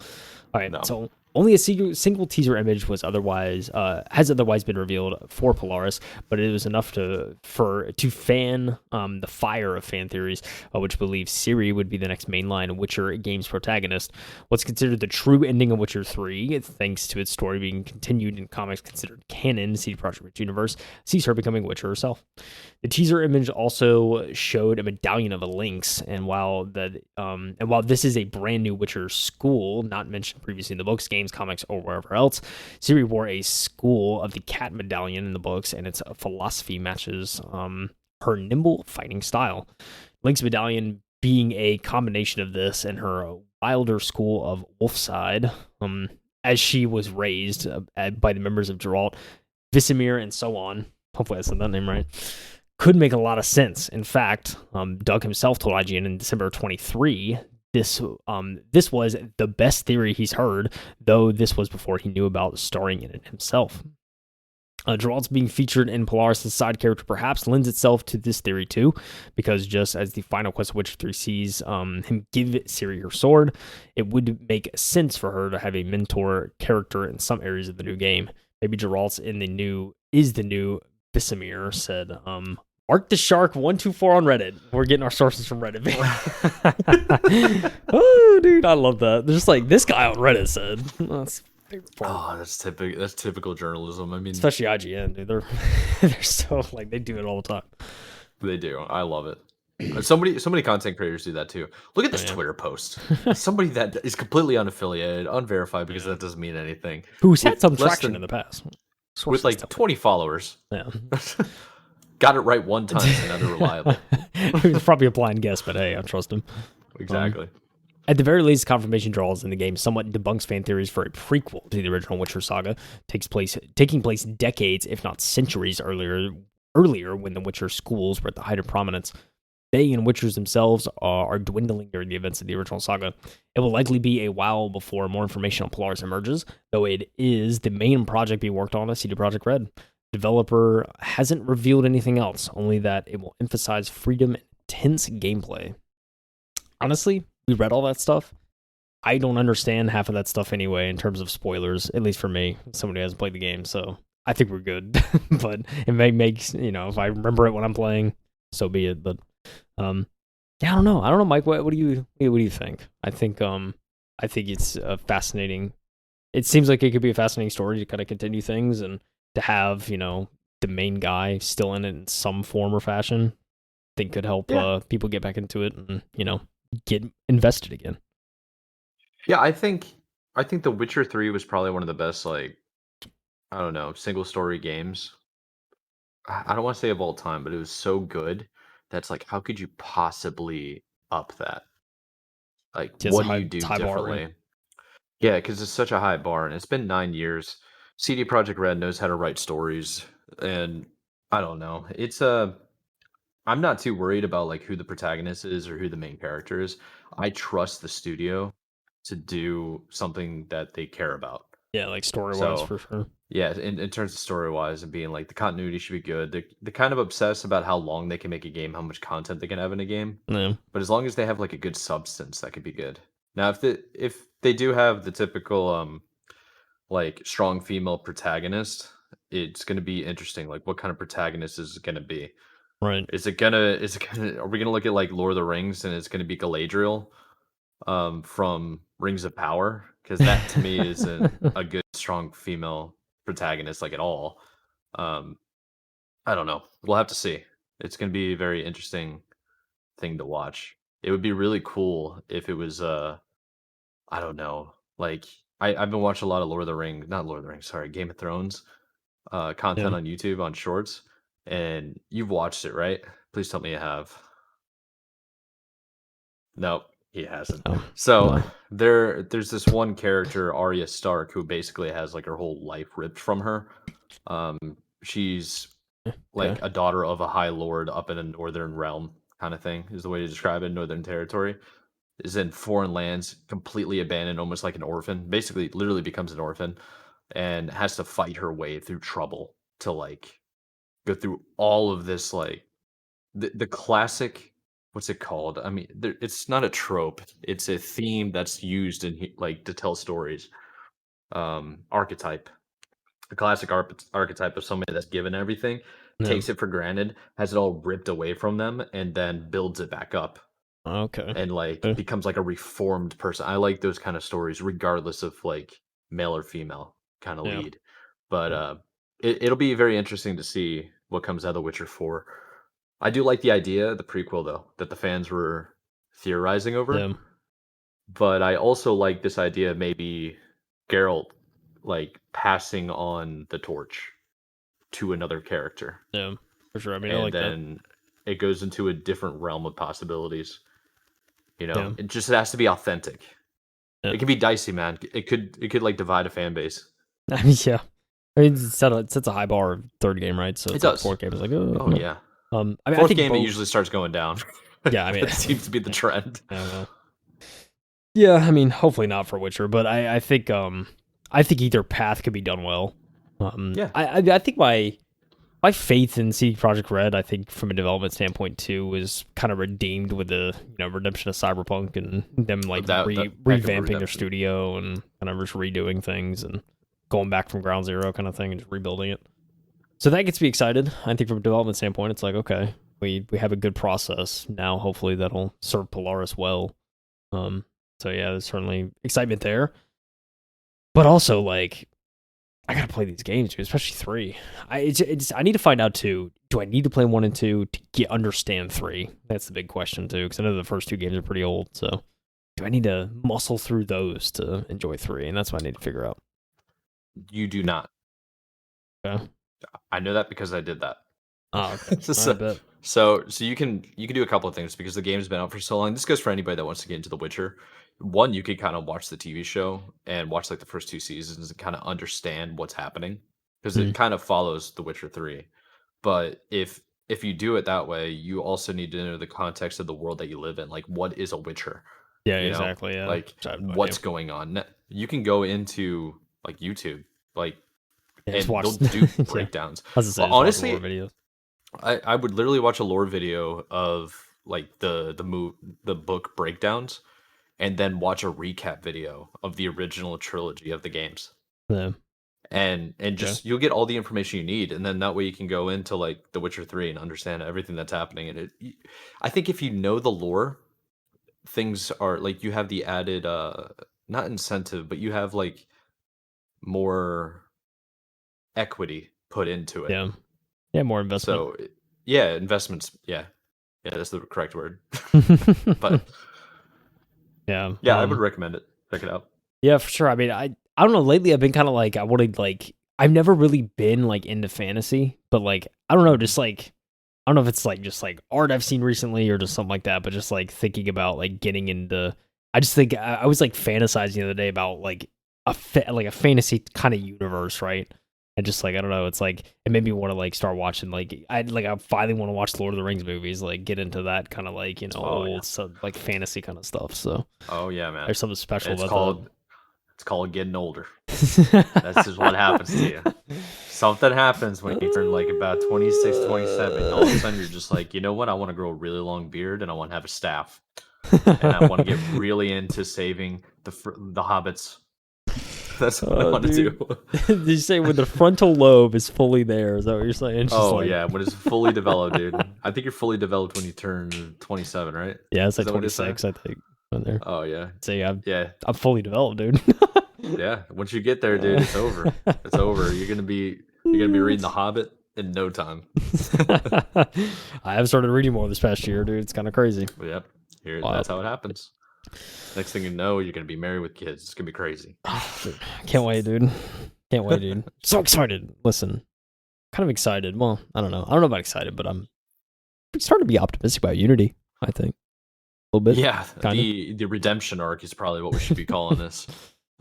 All right, so only a single teaser image has otherwise been revealed for Polaris, but it was enough to fan the fire of fan theories, which believe Ciri would be the next mainline Witcher game's protagonist. What's considered the true ending of Witcher 3, thanks to its story being continued in comics considered canon, CD Projekt Red universe, sees her becoming Witcher herself. The teaser image also showed a medallion of a lynx, and while this is a brand new Witcher school, not mentioned previously in the books, games, comics, or wherever else, Ciri wore a School of the Cat medallion in the books, and its philosophy matches her nimble fighting style. Link's medallion being a combination of this and her wilder school of Wolfside, as she was raised by the members of Geralt, Visimir, and so on. Hopefully I said that name right. Could make a lot of sense. In fact, Doug himself told IGN in December 23 this was the best theory he's heard, though this was before he knew about starring in it himself. Geralt's being featured in Polaris' side character perhaps lends itself to this theory too, because just as the final quest of Witcher 3 sees him give Ciri her sword, it would make sense for her to have a mentor character in some areas of the new game. Maybe Geralt's is the new Visimir, said Mark the Shark 124 on Reddit. We're getting our sources from Reddit. Oh, dude, I love that. They're just like, this guy on Reddit said. That's favorite part. Oh, that's typical journalism. I mean, especially IGN, dude. They're so like, they do it all the time. They do. I love it. So many content creators do that too. Look at this Twitter post. Somebody that is completely unaffiliated, unverified, because that doesn't mean anything. Who's had some traction in the past. With like 20 followers. Yeah. Got it right one time, and now they're reliable. He was probably a blind guess, but hey, I trust him. Exactly. At the very least, confirmation draws in the game somewhat debunks fan theories for a prequel to the original Witcher saga, taking place decades, if not centuries earlier when the Witcher schools were at the height of prominence. They and Witchers themselves are dwindling during the events of the original saga. It will likely be a while before more information on Polaris emerges, though it is the main project being worked on at CD Projekt Red. Developer hasn't revealed anything else, only that it will emphasize freedom and intense gameplay. Honestly, we read all that stuff. I don't understand half of that stuff anyway in terms of spoilers, at least for me, somebody who hasn't played the game, so I think we're good. But it may make, if I remember it when I'm playing, so be it. But yeah, I don't know, Mike. What do you think? I think it's fascinating. It seems like it could be a fascinating story to kind of continue things and to have, the main guy still in it in some form or fashion. I think could help people get back into it and, get invested again. Yeah, I think The Witcher 3 was probably one of the best, single story games. I don't want to say of all time, but it was so good that's like, how could you possibly up that? Like, what do you do differently? Right? Yeah, because it's such a high bar, and it's been 9 years. CD Projekt Red knows how to write stories, and I don't know. I'm not too worried about like who the protagonist is or who the main character is. I trust the studio to do something that they care about. Yeah, like story-wise, for sure. Yeah, in terms of story-wise and being like the continuity should be good. They're kind of obsessed about how long they can make a game, how much content they can have in a game. Yeah. But as long as they have like a good substance, that could be good. Now, if they do have the typical like strong female protagonist, it's going to be interesting. Like, what kind of protagonist is it going to be? Right. Are we gonna look at like Lord of the Rings and it's gonna be Galadriel from Rings of Power? Because that to me isn't a good strong female protagonist like at all. I don't know. We'll have to see. It's gonna be a very interesting thing to watch. It would be really cool if it was I don't know. Like I've been watching a lot of Game of Thrones content on YouTube on Shorts. And you've watched it, right? Please tell me you have. Nope, he hasn't. Oh, so no. There's this one character, Arya Stark, who basically has like her whole life ripped from her. She's like a daughter of a high lord up in a northern realm, kind of thing, is the way to describe it. Northern territory is in foreign lands, completely abandoned, almost like an orphan. Basically, literally becomes an orphan, and has to fight her way through trouble to like go through all of this, like the classic, what's it called? I mean, it's not a trope, it's a theme that's used in like to tell stories. Archetype, the classic archetype of somebody that's given everything, takes it for granted, has it all ripped away from them, and then builds it back up. Okay. And like becomes like a reformed person. I like those kind of stories, regardless of like male or female kind of lead. But it'll be very interesting to see what comes out of The Witcher 4. I do like the idea, the prequel though, that the fans were theorizing over. Yeah. But I also like this idea of maybe Geralt like passing on the torch to another character. Yeah, for sure. I mean, and I like then, that. it goes into a different realm of possibilities. Yeah. It just has to be authentic. Yeah. It can be dicey, man. It could like divide a fan base. I mean, yeah. I mean, it sets a high bar of third game, right? So It it's like does. fourth game is like, oh, Oh yeah. I mean, I Fourth think game it both. usually starts going down. Yeah, I mean, That seems to be the trend. I don't know. Yeah, I mean, hopefully not for Witcher, but I think either path could be done well. Yeah. I think my faith in CD Projekt Red, I think from a development standpoint too, was kind of redeemed with the redemption of Cyberpunk and them like revamping their studio and kind of just redoing things and going back from ground zero kind of thing and just rebuilding it. So that gets me excited. I think from a development standpoint, it's like, okay, we have a good process now. Hopefully that'll serve Polaris well. So yeah, there's certainly excitement there. But also like, I gotta play these games, dude, especially 3. I need to find out too. Do I need to play 1 and 2 to understand 3? That's the big question too, because I know the first 2 games are pretty old. So, do I need to muscle through those to enjoy 3? And that's what I need to figure out. You do not. Okay. I know that because I did that. Oh, okay. So you can do a couple of things because the game's been out for so long. This goes for anybody that wants to get into The Witcher. One, you could kind of watch the TV show and watch like the first 2 seasons and kind of understand what's happening because it kind of follows The Witcher 3. But if you do it that way, you also need to know the context of the world that you live in. Like, what is a Witcher? Yeah, exactly. Yeah. Like, what's going on? You can go into like YouTube, like, and they'll do breakdowns. Yeah. Honestly, lore videos. I would literally watch a lore video of like the book breakdowns, and then watch a recap video of the original trilogy of the games. Yeah. And just you'll get all the information you need, and then that way you can go into like The Witcher 3 and understand everything that's happening. And I think if you know the lore, things are like you have the added not incentive, but you have like more equity put into it. Yeah, more investment. So yeah, investments. Yeah, that's the correct word. But yeah, I would recommend it. Check it out. Yeah, for sure. I mean, I don't know. Lately, I've been kind of like I wanted like I've never really been like into fantasy, but like I don't know, just like I don't know if it's like just like art I've seen recently or just something like that, but just like thinking about like getting into. I just think I was like fantasizing the other day about like a fantasy kind of universe, right? And just like I don't know, it's like it made me want to like start watching I finally want to watch Lord of the Rings movies, like get into that kind of like old like fantasy kind of stuff. So yeah, man, there's something special about that. It's called getting older. That's just what happens to you. Something happens when you turn like about 26, 27. All of a sudden you're just like, you know what? I want to grow a really long beard and I want to have a staff. And I want to get really into saving the hobbits. That's what I want to do. Did you say when the frontal lobe is fully there? Is that what you're saying? Yeah, when it's fully developed, dude. I think you're fully developed when you turn 27, right? Yeah, it's like 26, I think. There. Oh yeah. So I'm fully developed, dude. Yeah, once you get there, dude, it's over. It's over. You're gonna be reading The Hobbit in no time. I have started reading more this past year, dude. It's kind of crazy. Yep. That's how it happens. Next thing you know, you're gonna be married with kids. It's gonna be crazy. Can't wait, dude. Can't wait, dude. So excited. Listen, kind of excited. Well, I don't know about excited, but I'm starting to be optimistic about Unity, I think. A little bit. Yeah, the redemption arc is probably what we should be calling this.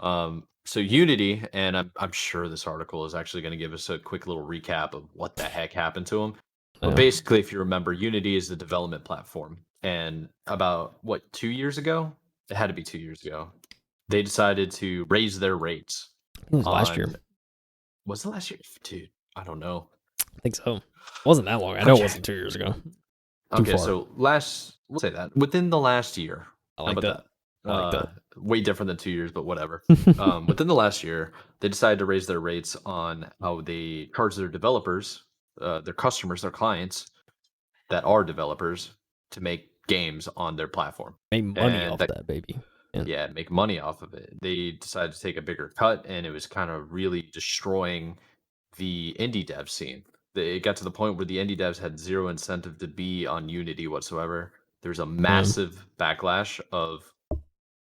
So Unity, and I'm sure this article is actually going to give us a quick little recap of what the heck happened to them. But basically, if you remember, Unity is the development platform. And about, 2 years ago? It had to be 2 years ago. They decided to raise their rates. It was last year. Was it last year? Dude, I don't know. I think so. It wasn't that long. I know it wasn't 2 years ago. Okay, so we'll say that. Within the last year. I like that. Way different than 2 years, but whatever. Within the last year, they decided to raise their rates on how they charge their developers, their customers, their clients that are developers to make games on their platform. Make money off that, baby. Yeah, make money off of it. They decided to take a bigger cut, and it was kind of really destroying the indie dev scene. It got to the point where the indie devs had zero incentive to be on Unity whatsoever. There's a massive backlash of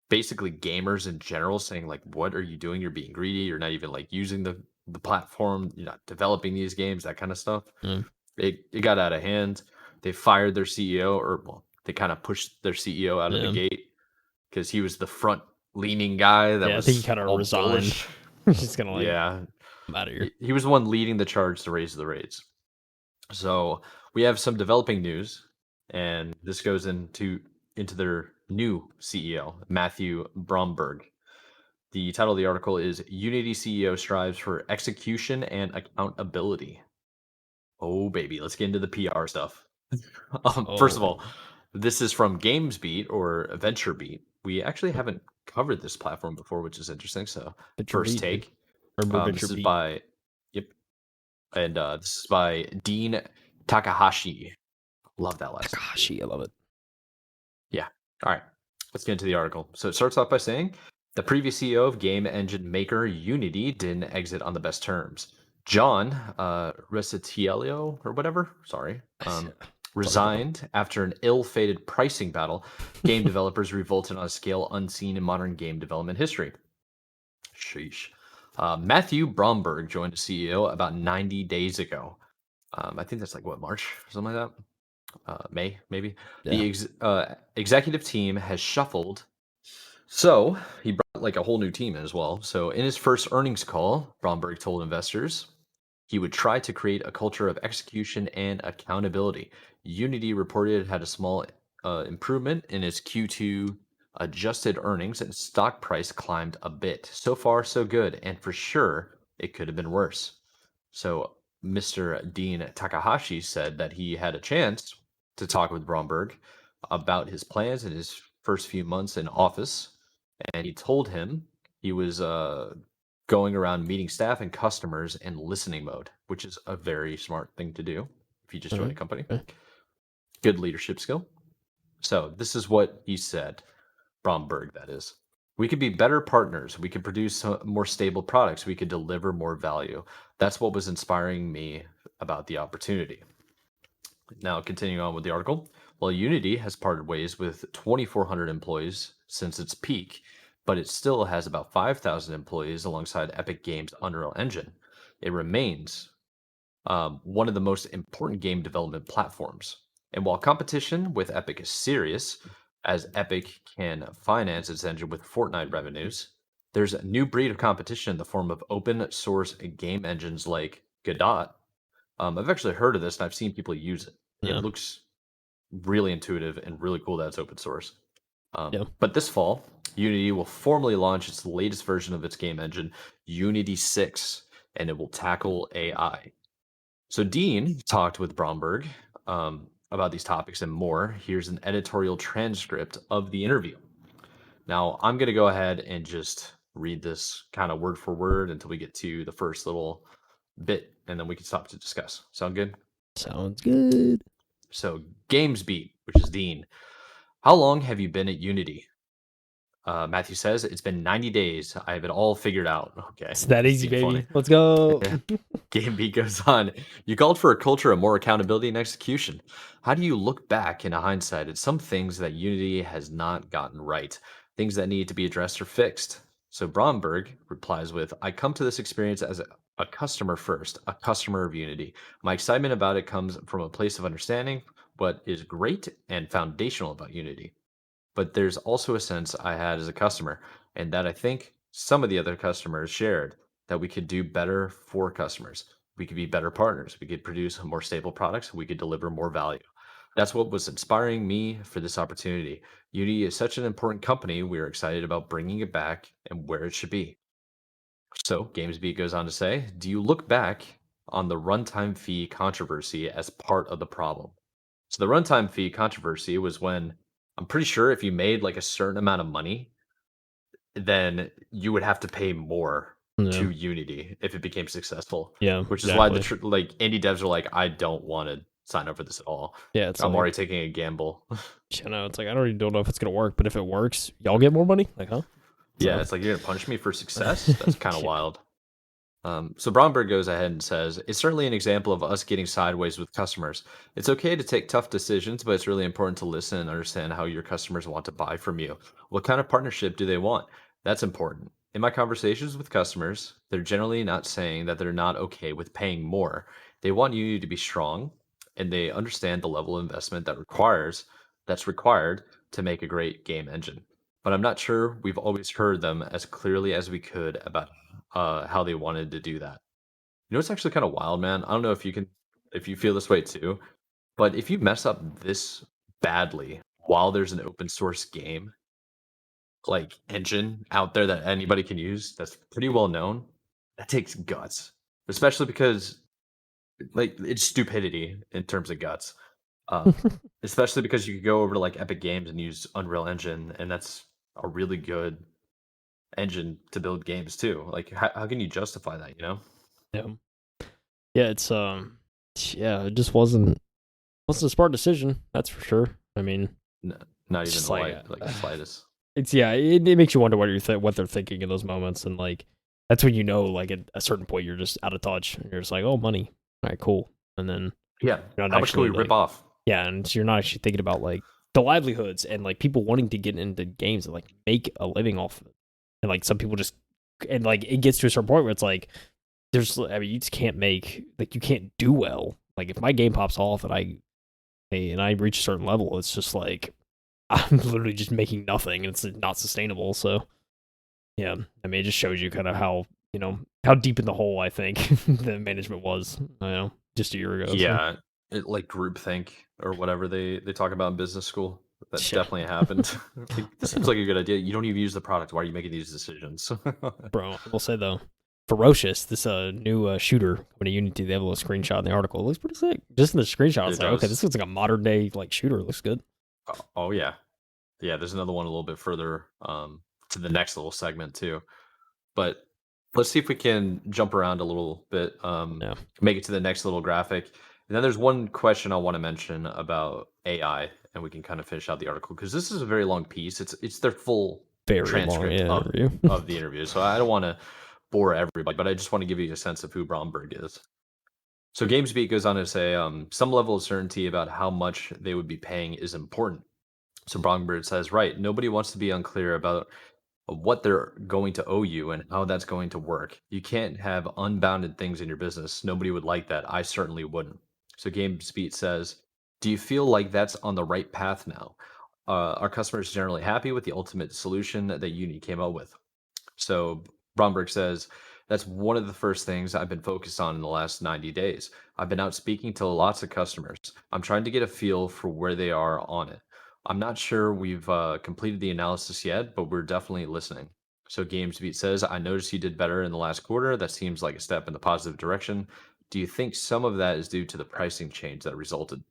basically gamers in general saying like, what are you doing? You're being greedy. You're not even like using the platform. You're not developing these games, that kind of stuff. It got out of hand. they fired their CEO, or well, they kind of pushed their CEO out of the Yeah. gate because he was the front leaning guy that Yeah, I think he was kind of all resigned. bullish. He's just gonna like, Yeah, I'm out of here. he was the one leading the charge to raise the rates. So we have some developing news, and this goes into their new CEO, Matthew Bromberg. The title of the article is Unity CEO strives for execution and accountability. Oh baby, let's get into the PR stuff. First of all, Oh, this is from GamesBeat or VentureBeat. We actually haven't covered this platform before, which is interesting. So, Venture first Beat, dude. take. Or This Venture is Beat. by, yep, and this is by Dean Takahashi. Love that last name, dude. Takahashi, I love it. Yeah. All right. Let's get into the article. So it starts off by saying the previous CEO of game engine maker Unity didn't exit on the best terms. John Riccitiello or whatever, sorry, Sorry, bro. resigned after an ill-fated pricing battle. Game developers revolted on a scale unseen in modern game development history. Sheesh. Matthew Bromberg joined as CEO about 90 days ago. I think that's like what, March, something like that. May, maybe. Yeah. The executive team has shuffled. So he brought like a whole new team in as well. So in his first earnings call, Bromberg told investors he would try to create a culture of execution and accountability. Unity reported it had a small improvement in its Q2 adjusted earnings and stock price climbed a bit. So far, so good. And for sure, it could have been worse. So Mr. Dean Takahashi said that he had a chance to talk with Bromberg about his plans in his first few months in office, and he told him he was going around meeting staff and customers in listening mode, which is a very smart thing to do if you just All join a right. company. Okay. Good leadership skill. So this is what he said, Bromberg, that is. We could be better partners. We could produce more stable products. We could deliver more value. That's what was inspiring me about the opportunity. Now, continuing on with the article. Well, Unity has parted ways with 2,400 employees since its peak, but it still has about 5,000 employees alongside Epic Games' Unreal Engine. It remains one of the most important game development platforms. And while competition with Epic is serious, as Epic can finance its engine with Fortnite revenues, there's a new breed of competition in the form of open source game engines like Godot. I've actually heard of this and I've seen people use it. It Yeah. looks really intuitive and really cool that it's open source. Yeah. But this fall, Unity will formally launch its latest version of its game engine, Unity 6, and it will tackle AI. So Dean talked with Bromberg about these topics and more. Here's an editorial transcript of the interview. Now, I'm going to go ahead and just read this kind of word for word until we get to the first little bit, and then we can stop to discuss. Sound good? Sounds good. So, GamesBeat, which is Dean. How long have you been at Unity? Matthew says, it's been 90 days. I have it all figured out. Okay, It's that that's easy, being funny. baby. Let's go. GameBeat goes on. You called for a culture of more accountability and execution. How do you look back in hindsight at some things that Unity has not gotten right, things that need to be addressed or fixed? So Bromberg replies with, I come to this experience as a customer first, a customer of Unity. My excitement about it comes from a place of understanding what is great and foundational about Unity. But there's also a sense I had as a customer, and that I think some of the other customers shared, that we could do better for customers. We could be better partners. We could produce more stable products. We could deliver more value. That's what was inspiring me for this opportunity. Unity is such an important company. We are excited about bringing it back and where it should be. So, GamesBeat goes on to say, do you look back on the runtime fee controversy as part of the problem? So, the runtime fee controversy was when I'm pretty sure if you made like a certain amount of money, then you would have to pay more Yeah. to Unity if it became successful, Yeah. which is why Exactly. like indie devs are like, I don't want to sign up for this at all. Yeah. It's I'm like, already taking a gamble. you know, it's like I already don't know if it's gonna work, but if it works, y'all get more money. Like, huh? Yeah, So. it's like you're gonna punish me for success. That's kind of Yeah. wild. So Bromberg goes ahead and says, it's certainly an example of us getting sideways with customers. It's okay to take tough decisions, but it's really important to listen and understand how your customers want to buy from you. What kind of partnership do they want? That's important. In my conversations with customers, they're generally not saying that they're not okay with paying more. They want you to be strong and they understand the level of investment that's required to make a great game engine. But I'm not sure we've always heard them as clearly as we could about how they wanted to do that. You know, it's actually kind of wild, man. I don't know if you feel this way too, but if you mess up this badly while there's an open source game like engine out there that anybody can use that's pretty well known, that takes guts, especially because like it's stupidity in terms of guts. Um, especially because you could go over to like Epic Games and use Unreal Engine, and that's a really good engine to build games too. Like, how can you justify that? You know? Yeah. Yeah, it's yeah, it just wasn't a smart decision, that's for sure. I mean, No, not it's even just the like the slightest. it's yeah, it makes you wonder what they're thinking in those moments, and like that's when you know, like at a certain point, you're just out of touch, and you're just like, oh, money, all right, cool, and then Yeah. you're not How much can we actually rip like, off? yeah, and so you're not actually thinking about like the livelihoods and like people wanting to get into games and like make a living off of it, and like some people just and like it gets to a certain point where it's like I mean, you just can't make like you can't do well. Like if my game pops off and I reach a certain level, it's just like I'm literally just making nothing, and it's not sustainable. So yeah, I mean, it just shows you kind of how how deep in the hole I think the management was. Just a year ago. So Yeah, like groupthink or whatever they talk about in business school. That yeah, definitely happened. Like, this seems like a good idea. You don't even use the product. Why are you making these decisions? bro, I will say though, Ferocious, this new shooter coming to Unity, they have a little screenshot in the article. It looks pretty sick. Just in the screenshot, it's It like, okay, does. this looks like a modern day like shooter. It looks good. Oh yeah, yeah. There's another one a little bit further to the next little segment too. But let's see if we can jump around a little bit, Yeah, make it to the next little graphic. And then there's one question I want to mention about AI, and we can kind of finish out the article because this is a very long piece. It's their full very long transcript interview. of the interview, so I don't want to bore everybody, but I just want to give you a sense of who Bromberg is. So GamesBeat goes on to say some level of certainty about how much they would be paying is important. So Bromberg says, right, nobody wants to be unclear about what they're going to owe you and how that's going to work. You can't have unbounded things in your business. Nobody would like that. I certainly wouldn't. So GameSpeed says, do you feel like that's on the right path now? Are customers generally happy with the ultimate solution that Uni came up with? So Bromberg says, that's one of the first things I've been focused on in the last 90 days. I've been out speaking to lots of customers. I'm trying to get a feel for where they are on it. I'm not sure we've completed the analysis yet, but we're definitely listening. So GamesBeat says, I noticed you did better in the last quarter. That seems like a step in the positive direction. Do you think some of that is due to the pricing change that resulted?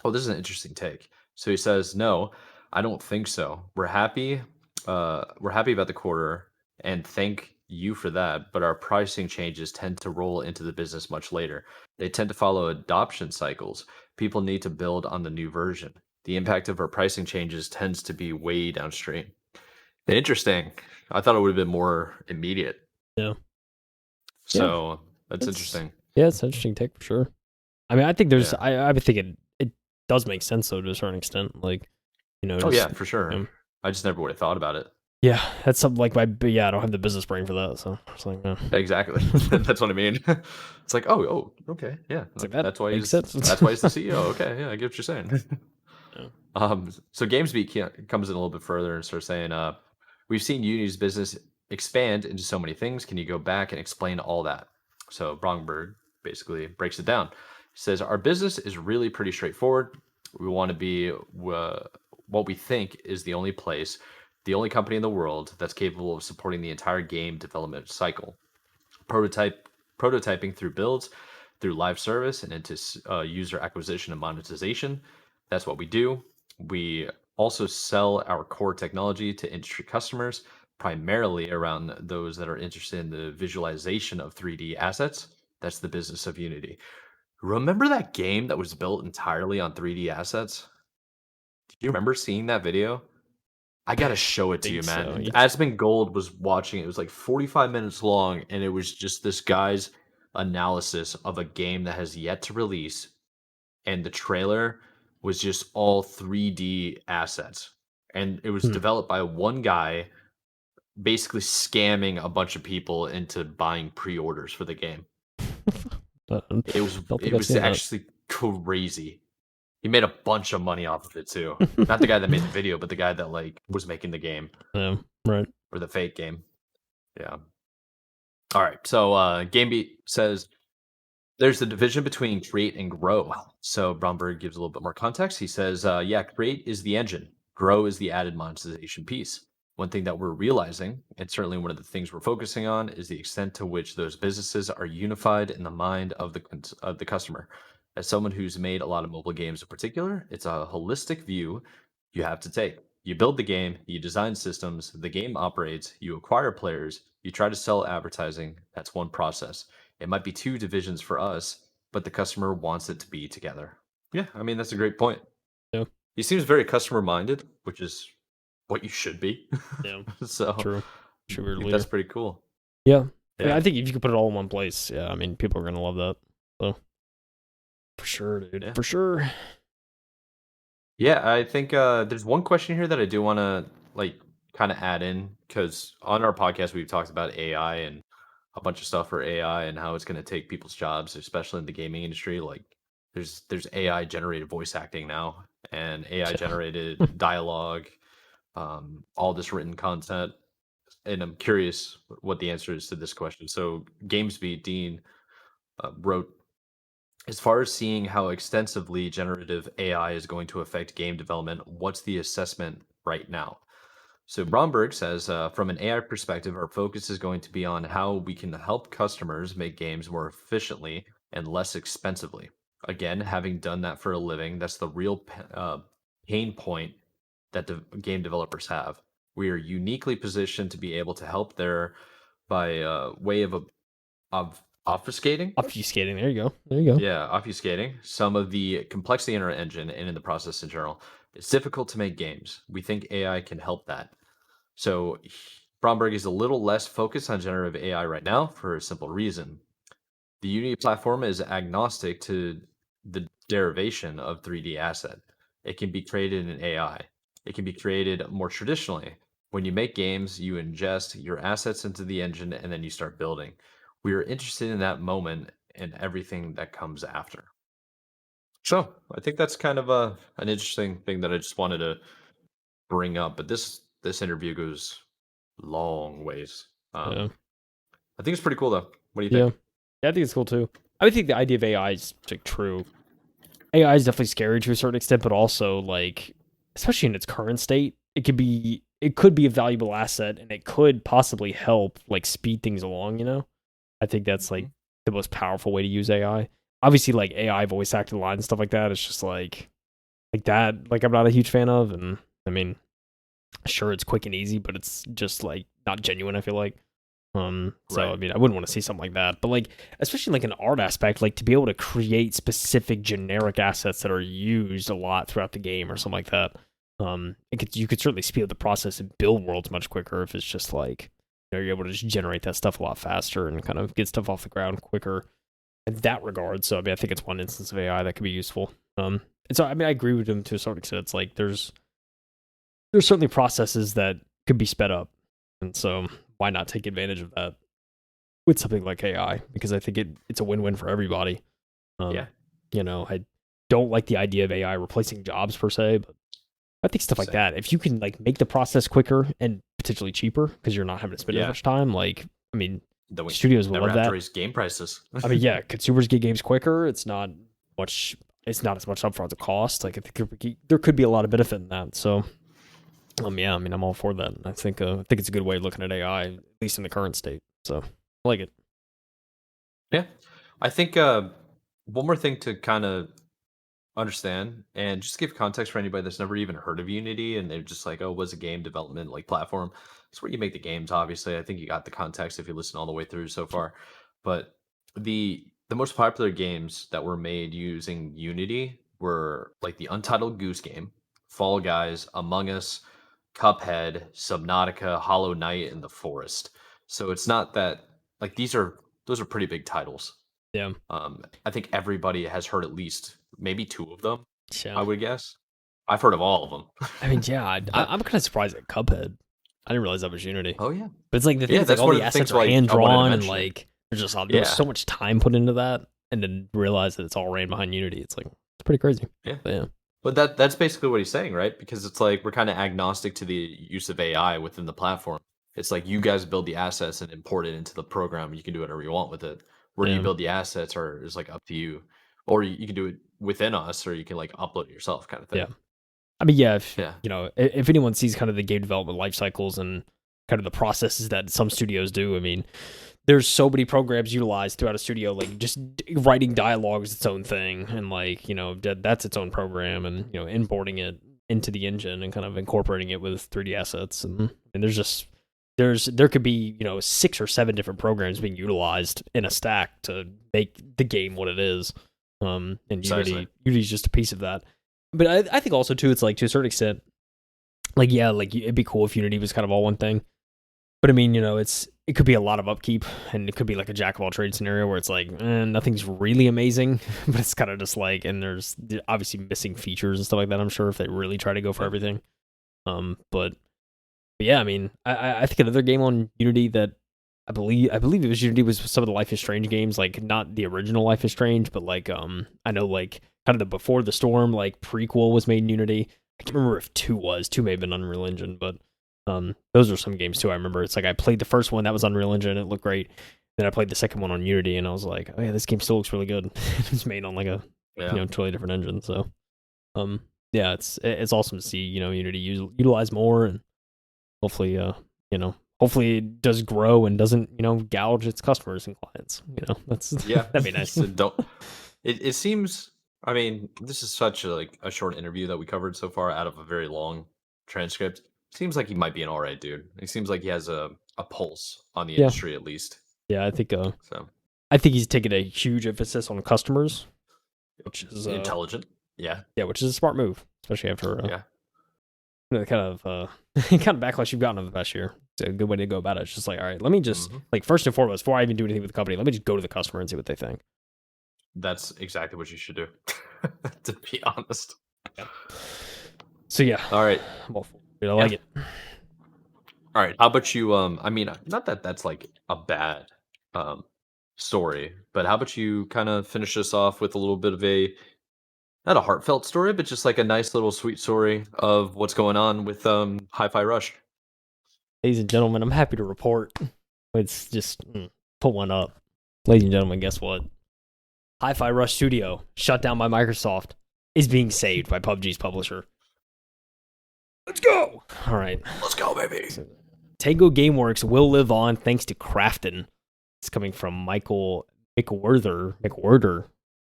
Oh, this is an interesting take. So he says, no, I don't think so. We're happy about the quarter and thank you for that. But our pricing changes tend to roll into the business much later. They tend to follow adoption cycles. People need to build on the new version. The impact of our pricing changes tends to be way downstream. Interesting. I thought it would have been more immediate. Yeah, yeah, So that's it's interesting. yeah, it's an interesting take for sure. I mean, I think there's Yeah. I would think it does make sense though to a certain extent. Like Oh just yeah, for sure. I just never would have thought about it. yeah, that's something like but yeah, I don't have the business brain for that, so it's like Exactly. That's what I mean. It's like, okay, yeah. it's like that That's why makes he's sense. that's why he's the CEO. Okay, yeah, I get what you're saying. Yeah. So GamesBeat comes in a little bit further and starts saying, we've seen Unity's business expand into so many things. Can you go back and explain all that? So Bromberg basically breaks it down. He says, our business is really pretty straightforward. We want to be what we think is the only company in the world that's capable of supporting the entire game development cycle. Prototyping through builds, through live service, and into user acquisition and monetization. That's what we do. We also sell our core technology to industry customers, primarily around those that are interested in the visualization of 3D assets. That's the business of Unity. Remember that game that was built entirely on 3D assets? Do you remember seeing that video? I gotta show it to you, Think so. man. Aspen Gold was watching it. It was like 45 minutes long, and it was just this guy's analysis of a game that has yet to release. And the trailer was just all 3D assets. And it was Hmm. developed by one guy basically scamming a bunch of people into buying pre-orders for the game. But It was don't think it I've was seen that. actually crazy. He made a bunch of money off of it too. Not the guy that made the video, but the guy that like was making the game. Yeah, right. Or the fake game. Yeah. All right. So GameBeat says there's the division between create and grow. So Bromberg gives a little bit more context. He says, yeah, create is the engine. Grow is the added monetization piece. One thing that we're realizing, and certainly one of the things we're focusing on, is the extent to which those businesses are unified in the mind of the customer. As someone who's made a lot of mobile games in particular, it's a holistic view you have to take. You build the game, you design systems, the game operates, you acquire players, you try to sell advertising. That's one process. It might be two divisions for us, but the customer wants it to be together. Yeah, I mean, that's a great point. Yeah. He seems very customer minded, which is what you should be. Yeah. So True. I think that's pretty cool. Yeah. I mean, I think if you could put it all in one place, yeah, I mean, people are going to love that. So, for sure, dude. Yeah. For sure. Yeah, I think there's one question here that I do want to like kind of add in because on our podcast we've talked about AI and a bunch of stuff for AI and how it's going to take people's jobs, especially in the gaming industry. Like there's AI generated voice acting now and AI generated dialogue, all this written content. And I'm curious what the answer is to this question. So GamesBeat Dean wrote, as far as seeing how extensively generative AI is going to affect game development, what's the assessment right now? So Bromberg says, from an AI perspective, our focus is going to be on how we can help customers make games more efficiently and less expensively. Again, having done that for a living, that's the real pain point that the game developers have. We are uniquely positioned to be able to help there by way of obfuscating. Obfuscating. There you go. There you go. Yeah, obfuscating some of the complexity in our engine and in the process in general. It's difficult to make games. We think AI can help that. So Bromberg is a little less focused on generative AI right now for a simple reason. The Unity platform is agnostic to the derivation of 3D asset. It can be created in AI. It can be created more traditionally. When you make games, you ingest your assets into the engine and then you start building. We are interested in that moment and everything that comes after. So I think that's kind of an interesting thing that I just wanted to bring up. But this interview goes long ways. Yeah. I think it's pretty cool though. What do you think? Yeah, I think it's cool too. I think the idea of AI is like true. AI is definitely scary to a certain extent, but also like, especially in its current state, it could be a valuable asset and it could possibly help like speed things along, you know? I think that's like the most powerful way to use AI. Obviously, like AI voice acted lines and stuff like that, it's just like that, like I'm not a huge fan of. And I mean, sure, it's quick and easy, but it's just like not genuine, I feel like. So Right. I mean, I wouldn't want to see something like that, but like, especially like an art aspect, like to be able to create specific generic assets that are used a lot throughout the game or something like that. You could certainly speed up the process and build worlds much quicker if it's just like, you know, you're able to just generate that stuff a lot faster and kind of get stuff off the ground quicker in that regard. So I mean, I think it's one instance of AI that could be useful. And so I mean, I agree with him to a certain extent. It's like there's certainly processes that could be sped up, and so why not take advantage of that with something like AI? Because I think it's a win-win for everybody. Yeah. You know, I don't like the idea of AI replacing jobs per se, but I think stuff like that, if you can like make the process quicker and potentially cheaper because you're not having to spend as much time, like, I mean, studios will love that. Raise game prices. I mean, yeah, consumers get games quicker. It's not as much upfront to cost. Like, I think there could be a lot of benefit in that. So, yeah, I mean, I'm all for that. I think it's a good way of looking at AI, at least in the current state. So, I like it. Yeah, I think one more thing to kind of understand and just give context for anybody that's never even heard of Unity and they're just like, oh, what's a game development like platform? It's where you make the games. Obviously, I think you got the context if you listen all the way through so far. But the most popular games that were made using Unity were like the Untitled Goose Game, Fall Guys, Among Us, Cuphead, Subnautica, Hollow Knight, and The Forest. So it's not that like those are pretty big titles. Yeah. I think everybody has heard at least maybe two of them. Yeah. I would guess. I've heard of all of them. I mean, yeah, I'm kind of surprised at Cuphead. I didn't realize that was Unity. Oh yeah, but it's like the thing is, like all the assets are hand drawn and like there's so much time put into that. and then realize that it's all ran behind Unity. It's like it's pretty crazy. Yeah. But yeah. But that's basically what he's saying, right? Because it's like we're kind of agnostic to the use of AI within the platform. It's like you guys build the assets and import it into the program. You can do whatever you want with it. Where do you Yeah. build the assets, or is like up to you, or you can do it within us, or you can like upload it yourself, kind of thing. Yeah. I mean, yeah, if Yeah. you know, if anyone sees kind of the game development life cycles and kind of the processes that some studios do, I mean, there's so many programs utilized throughout a studio, like just writing dialogue is its own thing, and like, you know, that's its own program, and you know, importing it into the engine and kind of incorporating it with 3D assets, and there could be, you know, 6 or 7 different programs being utilized in a stack to make the game what it is. And Unity's just a piece of that. But I think also too, it's like to a certain extent, like yeah, like it'd be cool if Unity was kind of all one thing. But I mean, you know, it could be a lot of upkeep, and it could be like a jack of all trades scenario where it's like nothing's really amazing, but it's kind of just like, and there's obviously missing features and stuff like that. I'm sure if they really try to go for everything. But yeah, I mean, I think another game on Unity that I believe it was Unity was some of the Life is Strange games, like not the original Life is Strange, but like I know like kind of the Before the Storm like prequel was made in Unity. I can't remember if 2 may have been Unreal Engine, but those are some games too. I remember it's like I played the first one that was Unreal Engine, it looked great. Then I played the second one on Unity, and I was like, oh yeah, this game still looks really good. It's made on like a you know, totally different engine. So yeah, it's awesome to see, you know, Unity utilize more, and hopefully you know, hopefully it does grow and doesn't, you know, gouge its customers and clients. You know, that'd be nice. It seems. I mean, this is such a short interview that we covered so far out of a very long transcript. Seems like he might be an alright dude. He seems like he has a pulse on the industry at least. Yeah, I think so. I think he's taken a huge emphasis on customers, which is intelligent. Yeah, which is a smart move, especially after the kind of backlash you've gotten over the past year. It's a good way to go about it. It's just like, all right, let me just like first and foremost, before I even do anything with the company, let me just go to the customer and see what they think. That's exactly what you should do, to be honest. Yeah. So yeah, all right. Well, I like it. All right, how about you? I mean, not that that's like a bad story, but how about you kind of finish this off with a little bit of not a heartfelt story, but just like a nice little sweet story of what's going on with Hi-Fi Rush. Ladies and gentlemen, I'm happy to report. It's just put one up. Ladies and gentlemen, guess what? Hi-Fi Rush Studio, shut down by Microsoft, is being saved by PUBG's publisher. Let's go! All right. Let's go, baby. Tango Gameworks will live on thanks to Krafton. It's coming from McWhirter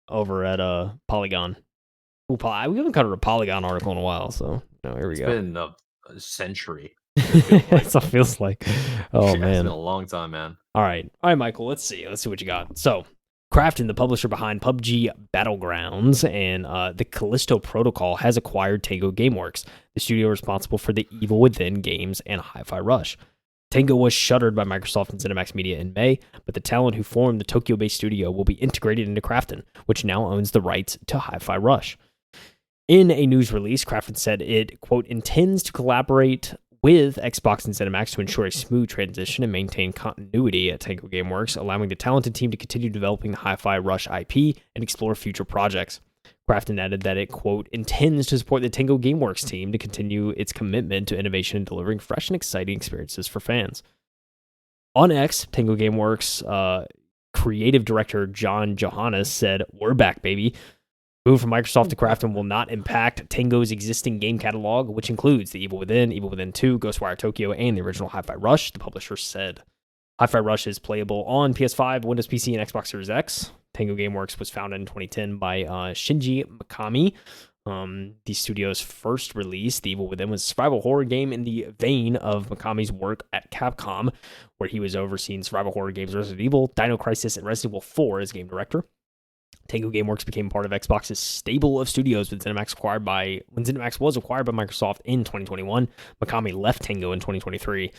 over at Polygon. Ooh, we haven't covered a Polygon article in a while, so here we go. It's been a century. That's what it feels like. Oh, man. It's been a long time, man. All right, Michael, let's see what you got. So, Krafton, the publisher behind PUBG Battlegrounds and the Callisto Protocol, has acquired Tango Gameworks, the studio responsible for the Evil Within games and Hi-Fi Rush. Tango was shuttered by Microsoft and ZeniMax Media in May, but the talent who formed the Tokyo-based studio will be integrated into Krafton, which now owns the rights to Hi-Fi Rush. In a news release, Krafton said it, quote, intends to collaborate with Xbox and ZeniMax to ensure a smooth transition and maintain continuity at Tango Gameworks, allowing the talented team to continue developing the Hi-Fi Rush IP and explore future projects. Krafton added that it, quote, intends to support the Tango Gameworks team to continue its commitment to innovation and delivering fresh and exciting experiences for fans. On X, Tango Gameworks creative director John Johannes said, we're back, baby. Move from Microsoft to Krafton will not impact Tango's existing game catalog, which includes The Evil Within, Evil Within 2, Ghostwire Tokyo, and the original Hi-Fi Rush, the publisher said. Hi-Fi Rush is playable on PS5, Windows PC, and Xbox Series X. Tango Gameworks was founded in 2010 by Shinji Mikami. The studio's first release, The Evil Within, was a survival horror game in the vein of Mikami's work at Capcom, where he was overseeing survival horror games Resident Evil, Dino Crisis, and Resident Evil 4 as game director. Tango Gameworks became part of Xbox's stable of studios when ZeniMax was acquired by Microsoft in 2021. Mikami left Tango in 2023.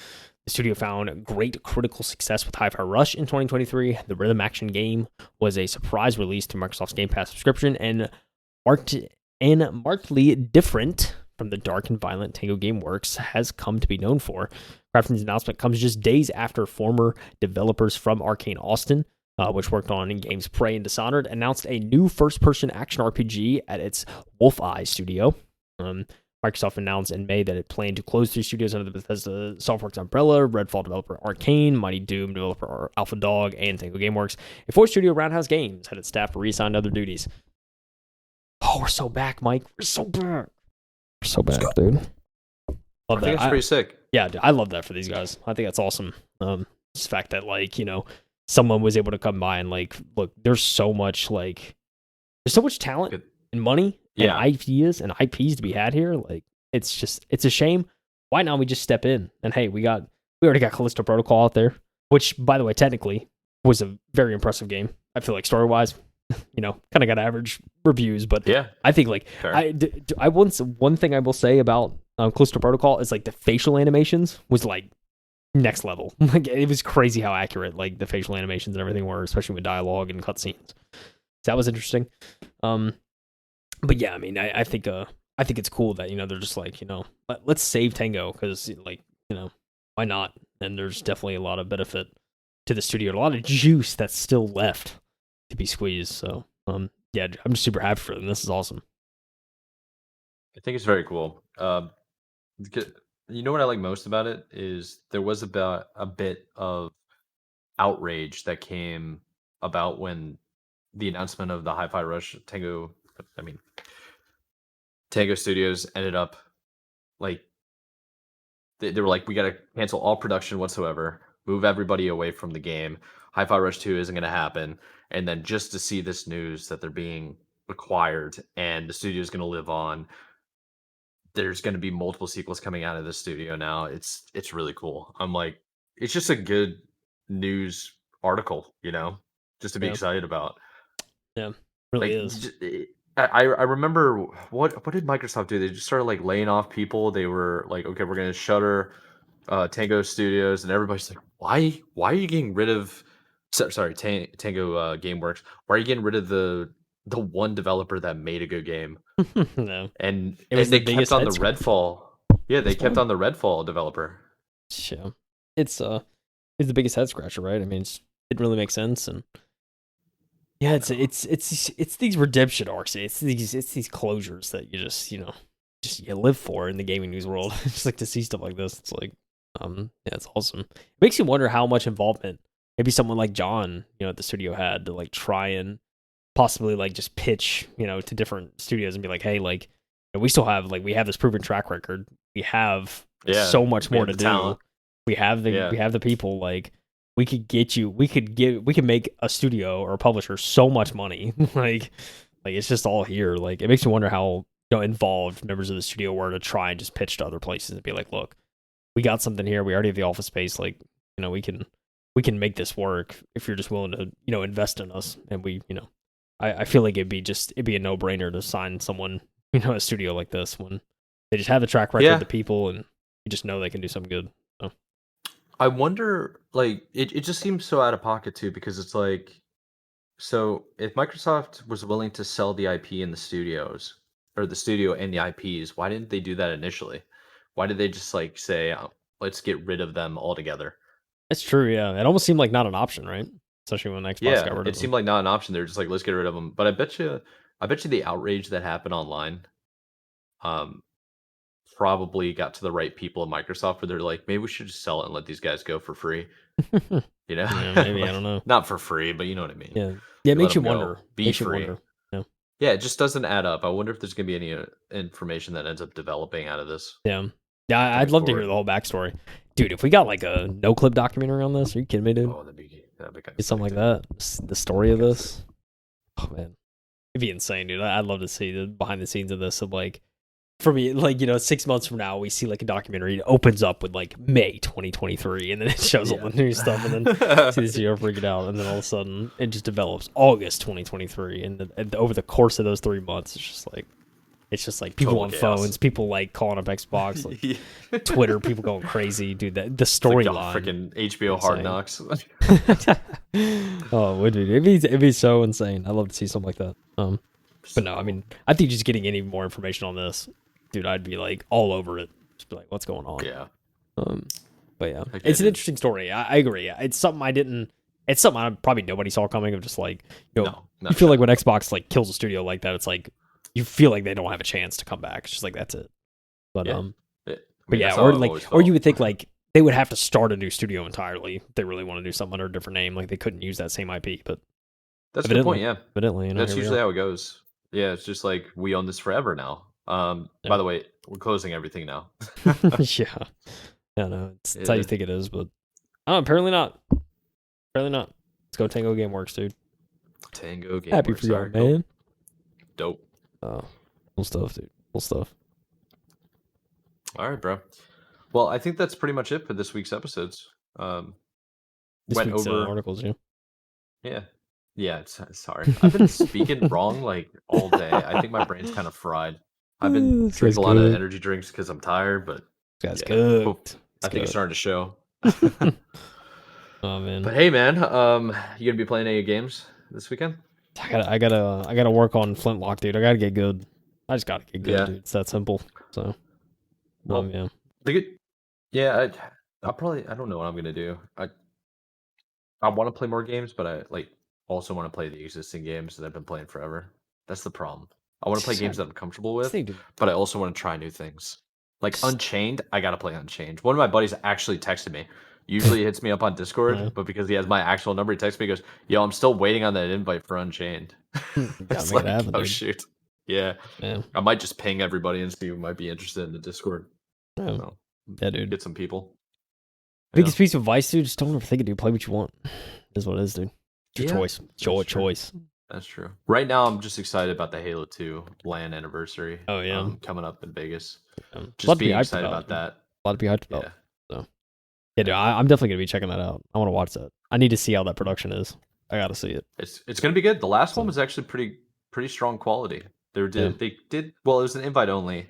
The studio found great critical success with Hi-Fi Rush in 2023. The rhythm action game was a surprise release through Microsoft's Game Pass subscription and markedly different from the dark and violent Tango Gameworks has come to be known for. Krafton's announcement comes just days after former developers from Arcane Austin which worked on in-games Prey and Dishonored, announced a new first-person action RPG at its Wolf Eye studio. Microsoft announced in May that it planned to close 3 studios under the Bethesda Softworks umbrella: Redfall developer Arcane, Mighty Doom developer Alpha Dog, and Tango Gameworks. A 4th studio, Roundhouse Games, had its staff reassigned to other duties. Oh, we're so back, Mike. We're so back. We're so back, dude. Love I think it's pretty sick. Yeah, dude, I love that for these guys. I think that's awesome. Just the fact that, like, someone was able to come by and, like, look, there's so much talent and money and ideas and IPs to be had here. Like, it's a shame. Why not we just step in and, hey, we already got Callisto Protocol out there, which, by the way, technically was a very impressive game. I feel like story-wise, kind of got average reviews, but yeah, I think, like, one thing I will say about Callisto Protocol is, like, the facial animations was, like, next level. Like, it was crazy how accurate, like, the facial animations and everything were, especially with dialogue and cutscenes. So that was interesting. But yeah, I mean, I think it's cool that, they're just like, let's save Tango, because, like, why not? And there's definitely a lot of benefit to the studio, a lot of juice that's still left to be squeezed. So yeah, I'm just super happy for them. This is awesome. I think it's very cool. You know what I like most about it is there was about a bit of outrage that came about when the announcement of the Hi-Fi Rush Tango Studios ended up, like, they were like, we got to cancel all production whatsoever, move everybody away from the game. Hi-Fi Rush 2 isn't going to happen. And then just to see this news that they're being acquired and the studio is going to live on, there's going to be multiple sequels coming out of the studio now. It's really cool. I'm like, it's just a good news article, just to be excited about. Yeah, really is. I remember what did Microsoft do? They just started, like, laying off people. They were like, okay, we're going to shutter Tango Studios, and everybody's like, why are you getting rid of Tango Gameworks? Why are you getting rid of the one developer that made a good game? No. And they kept on the Redfall. Yeah, they kept on the Redfall developer. Yeah. It's the biggest head scratcher, right? I mean, it really makes sense. And yeah, it's these redemption arcs. It's these closures that you just you live for in the gaming news world. Just like to see stuff like this. It's like, yeah, it's awesome. It makes you wonder how much involvement maybe someone like John, at the studio had to, like, try and possibly, like, just pitch, to different studios and be like, hey, like, we still have, like, we have this proven track record. We have so much more to do. Talent. We have the people, like, we could make a studio or a publisher so much money. like it's just all here. Like, it makes me wonder how, involved members of the studio were to try and just pitch to other places and be like, look, we got something here. We already have the office space. Like, we can make this work if you're just willing to, invest in us. And we, I feel like it'd be a no-brainer to sign someone, a studio like this when they just have the track record, the people, and you just know they can do something good. So. I wonder, like, it just seems so out of pocket too, because it's like, so if Microsoft was willing to sell the IP in the studios, or the studio and the IPs, why didn't they do that initially? Why did they just, like, say, let's get rid of them altogether? It's true, yeah. It almost seemed like not an option, right? Especially when Xbox got rid of them. It seemed like not an option. They're just like, let's get rid of them. But I bet you the outrage that happened online, probably got to the right people at Microsoft, where they're like, maybe we should just sell it and let these guys go for free. Yeah, maybe, I don't know. Not for free, but you know what I mean. Yeah, it makes you wonder. Be free. Yeah, it just doesn't add up. I wonder if there's gonna be any information that ends up developing out of this. Yeah, I'd love to hear the whole backstory, dude. If we got, like, a no clip documentary on this, are you kidding me, dude? Oh, that'd be kind of something like that. The story of this. Oh man, it'd be insane, dude. I'd love to see the behind the scenes of this. Of, like, for me, like, 6 months from now, we see, like, a documentary. It opens up with, like, May 2023, and then it shows all the new stuff, and then see the studio freaking out, and then all of a sudden it just develops August 2023, and over the course of those 3 months, it's just like people on phones, people, like, calling up Xbox, like, Twitter, people going crazy, dude. The storyline, like freaking HBO Hard Knocks. Oh, it'd be so insane. I'd love to see something like that. But no, I mean, I think just getting any more information on this, dude, I'd be, like, all over it. Just be like, what's going on? Yeah. But yeah, it's an interesting story. I agree. It's something I didn't it's something probably nobody saw coming. Of just like, No, you feel like when Xbox like kills a studio like that, it's like you feel like they don't have a chance to come back. It's just like that's it. But yeah. but yeah, or you would think like they would have to start a new studio entirely if they really want to do something under a different name. Like they couldn't use that same IP. But that's a good point. Yeah, evidently, that's usually how it goes. Yeah, it's just like we own this forever now. By the way, we're closing everything now. Yeah, no, it's how you think it is, but apparently not. Apparently not. Let's go Tango Gameworks, dude. Tango Gameworks. Happy for y'all, man. Dope. Cool stuff, dude. Cool stuff. All right, bro. Well, I think that's pretty much it for this week's episodes. Went over articles, yeah. Yeah, sorry. I've been speaking wrong like all day. I think my brain's kind of fried. I've been drinking a lot of energy drinks because I'm tired, but that's good. I think it's starting to show. Oh man. But hey, man, you gonna be playing any games this weekend? I gotta work on Flintlock, dude. I gotta get good. I just gotta get good, dude. It's that simple. So, yeah. Yeah, I don't know what I'm gonna do. I want to play more games, but I also want to play the existing games that I've been playing forever. That's the problem. I want to play games that I'm comfortable with, but I also want to try new things. Like Unchained, I gotta play Unchained. One of my buddies actually texted me. Usually he hits me up on Discord, but because he has my actual number, he texts me. He goes, "Yo, I'm still waiting on that invite for Unchained." It's like, oh shoot, yeah. I might just ping everybody and see who might be interested in the Discord. Yeah, dude. Get some people. Biggest piece of advice, dude. Just don't overthink it, dude. Play what you want. Is what it is, dude. It's your choice. It's your choice. That's true. Right now, I'm just excited about the Halo 2 LAN anniversary. Oh yeah, coming up in Vegas. Just being excited about that. A lot to be hyped about. So yeah, dude, I'm definitely gonna be checking that out. I want to watch that. I need to see how that production is. I gotta see it. It's gonna be good. The last one was actually pretty strong quality. They did well. It was an invite only,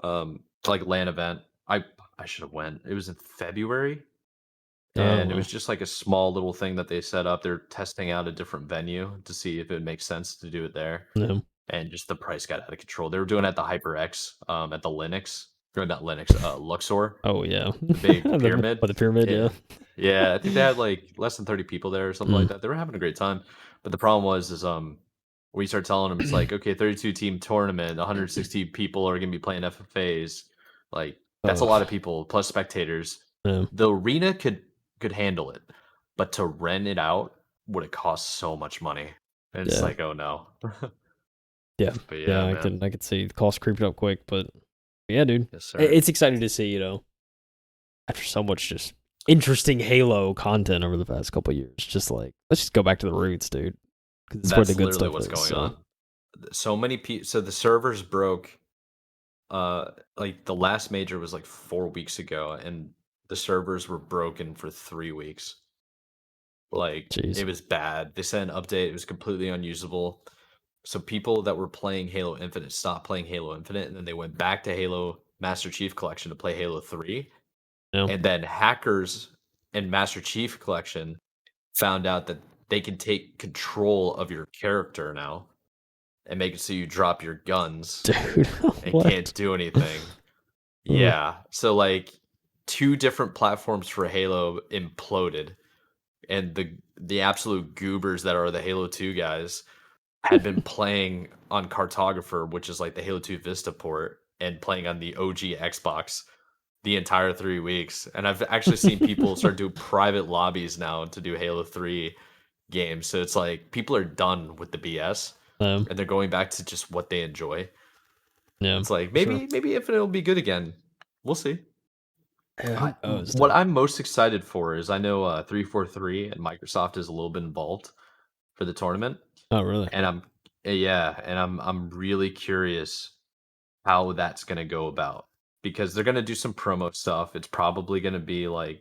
like LAN event. I should have went. It was in February. And it was just like a small little thing that they set up. They're testing out a different venue to see if it makes sense to do it there. Yeah. And just the price got out of control. They were doing it at the HyperX, at the Linux, or not Linux, Luxor. Oh yeah, the big pyramid. The pyramid, yeah. Yeah, I think they had like less than 30 people there or something like that. They were having a great time. But the problem was we start telling them it's like, okay, 32 team tournament, 160 people are gonna be playing FFAs. Like that's a lot of people plus spectators. Yeah. The arena could handle it, but to rent it out would have cost so much money. And it's like, oh no. Yeah, but I could see the cost creeping up quick, but yeah, dude, it's exciting to see, after so much just interesting Halo content over the past couple of years, just like let's just go back to the roots, dude, because that's where the good stuff what's is. Going on. So many people. So the servers broke. Like the last major was like 4 weeks ago, and the servers were broken for 3 weeks. Like, it was bad. They sent an update. It was completely unusable. So people that were playing Halo Infinite stopped playing Halo Infinite, and then they went back to Halo Master Chief Collection to play Halo 3. And then hackers in Master Chief Collection found out that they can take control of your character now and make it so you drop your guns and can't do anything. Yeah. So like 2 different platforms for Halo imploded, and the absolute goobers that are the Halo 2 guys had been playing on Cartographer, which is like the Halo 2 Vista port, and playing on the OG Xbox the entire 3 weeks. And I've actually seen people start doing private lobbies now to do Halo 3 games. So it's like people are done with the BS. And they're going back to just what they enjoy. Yeah, it's like maybe Infinite will be good again. We'll see. What I'm most excited for is I know 343 and Microsoft is a little bit involved for the tournament. Oh, really? And I'm really curious how that's gonna go about, because they're gonna do some promo stuff. It's probably gonna be a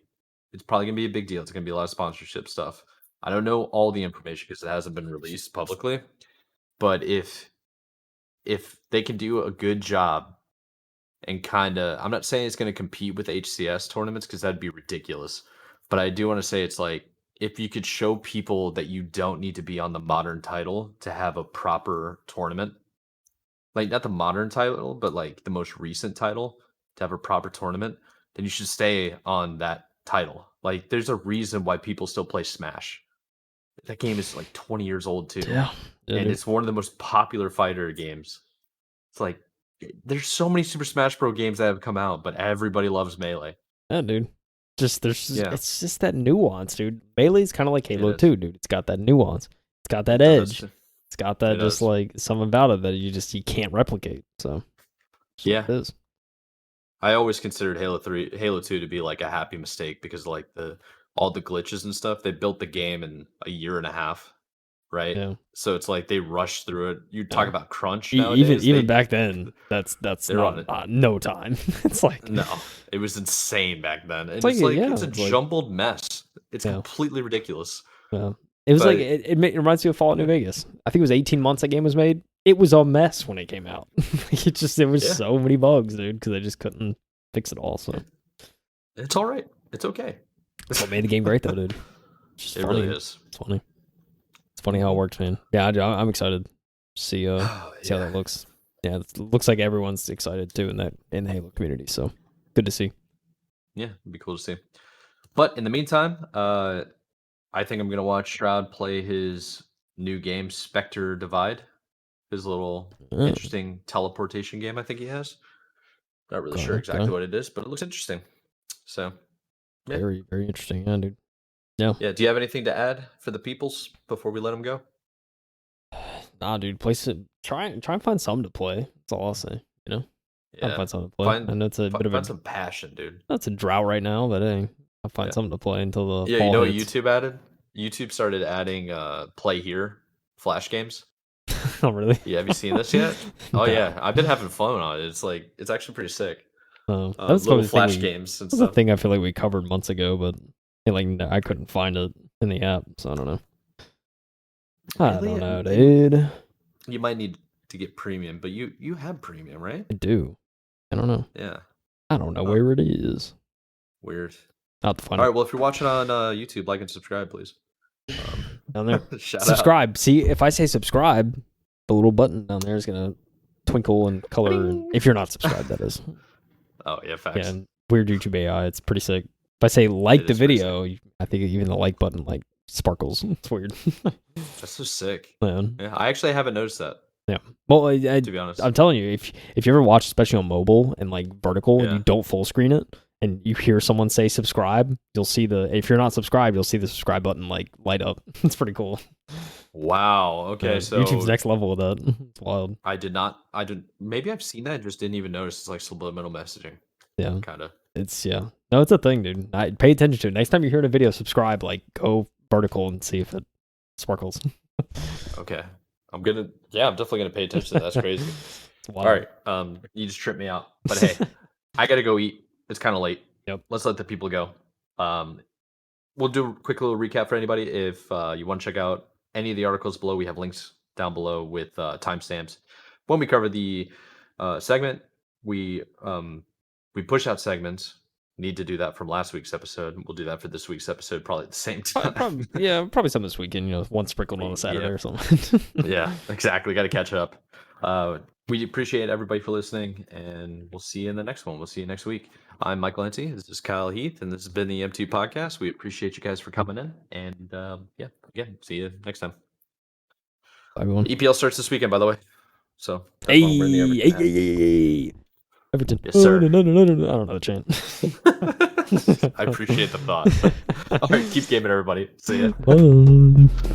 big deal. It's gonna be a lot of sponsorship stuff. I don't know all the information because it hasn't been released publicly. But if they can do a good job and I'm not saying it's going to compete with HCS tournaments because that'd be ridiculous. But I do want to say it's like, if you could show people that you don't need to be on the modern title to have a proper tournament, like not the modern title, but like the most recent title to have a proper tournament, then you should stay on that title. Like there's a reason why people still play Smash. That game is like 20 years old too. Yeah. And Dude. it's one of the most popular fighter games. It's like there's so many Super Smash Bros. Games that have come out, but everybody loves Melee. Yeah, dude. It's just that nuance, dude. Melee's kind of like Halo is. 2, dude. It's got that nuance. It's got that It edge. does. It's got that It just does. like something about it that you can't replicate. So Yeah. it is. I always considered Halo 2 to be like a happy mistake because like all the glitches and stuff. They built the game in a year and a half, right? Yeah. So it's like they rushed through it. You talk Yeah. about crunch Even nowadays. back then, that's they're on it. no time. It's like No, it was insane back then. And It's like, yeah, it's a it's like- jumbled mess. It's Yeah. completely ridiculous. yeah. It was like But- it reminds me of Fallout New Vegas. I think it was 18 months that game was made. It was a mess when it came out. There was Yeah. so many bugs, dude, because they just couldn't fix it all. So It's all right. It's okay. that's what made the game great, though, dude. It's just It funny. really is. It's funny. It's funny how it works, man. Yeah, I'm excited to see see how Yeah. that looks. Yeah, it looks like everyone's excited too in the Halo community. So good to see. Yeah, it'd be cool to see. But in the meantime, I think I'm gonna watch Shroud play his new game, Spectre Divide. His little Yeah. interesting teleportation game I think he has. Not really sure Okay, exactly okay. what it is, but it looks interesting. So yeah. Very, very interesting, yeah, dude. Yeah. Yeah, do you have anything to add for the peoples before we let them go? Nah, dude, try and find something to play. That's all I'll say. You know, try and Yeah. find something to play. Find- and that's a bit of Find a some passion, dude. that's a drought right now, but hey, I'll find Yeah. something to play until the Yeah, fall you know what hits. YouTube added? YouTube started adding play here flash games. Oh, really? Yeah, have you seen this yet? Oh No. yeah, I've been having fun on it. It's actually pretty sick. That was Little probably the flash thing games and That's the stuff. thing I feel like we covered months ago, but I couldn't find it in the app, so I don't know. I Really? don't know, dude. You might need to get premium, but you have premium, right? I do. I don't know. Yeah. I don't know Oh. where it is. Weird. I'll have to find All it right. Well, if you're watching on YouTube, like and subscribe, please. down there. Shout out. Subscribe. See, if I say subscribe, the little button down there is gonna twinkle and color. And if you're not subscribed, that is. Oh yeah, facts. Yeah, and weird YouTube AI. It's pretty sick. If I say like It the is pretty video, I think even the like button like sparkles. It's weird. That's so sick. Man. Yeah, I actually haven't noticed that, Well, to be honest. I'm telling you, if you ever watch, especially on mobile and like vertical, and Yeah. you don't full screen it, and you hear someone say subscribe, you'll see if you're not subscribed, you'll see the subscribe button like light up. It's pretty cool. Wow. Okay. Yeah, So YouTube's next level with that. It's wild. I did not. I did. Maybe I've seen that. Just didn't even notice. It's like subliminal messaging. Yeah, Kind of. it's No, it's a thing, dude. Pay attention to it. Next time you hear a video, subscribe. Like go vertical and see if it sparkles. Okay. I'm definitely gonna pay attention to that. That's crazy. It's wild. All right. You just tripped me out. But hey, I gotta go eat. It's kind of late. Yep. Let's let the people go. We'll do a quick little recap for anybody. If you want to check out any of the articles below, we have links down below with timestamps. When we cover the segment, we push out segments. Need to do that from last week's episode. We'll do that for this week's episode, probably at the same time. Probably some this weekend. One sprinkled on a Saturday Yeah. or something. Yeah, exactly. Got to catch up. We appreciate everybody for listening, and we'll see you in the next one. We'll see you next week. I'm Michael Enty. This is KyleHeath, and this has been the M2 Podcast. We appreciate you guys for coming in, and again, see you next time. Bye, everyone. EPL starts this weekend, by the way. So have Hey, fun. We're in the hey, Everton hey. Everton. Yes, sir. No. I don't know the chant. I appreciate the thought. All right, keep gaming, everybody. See ya. Bye.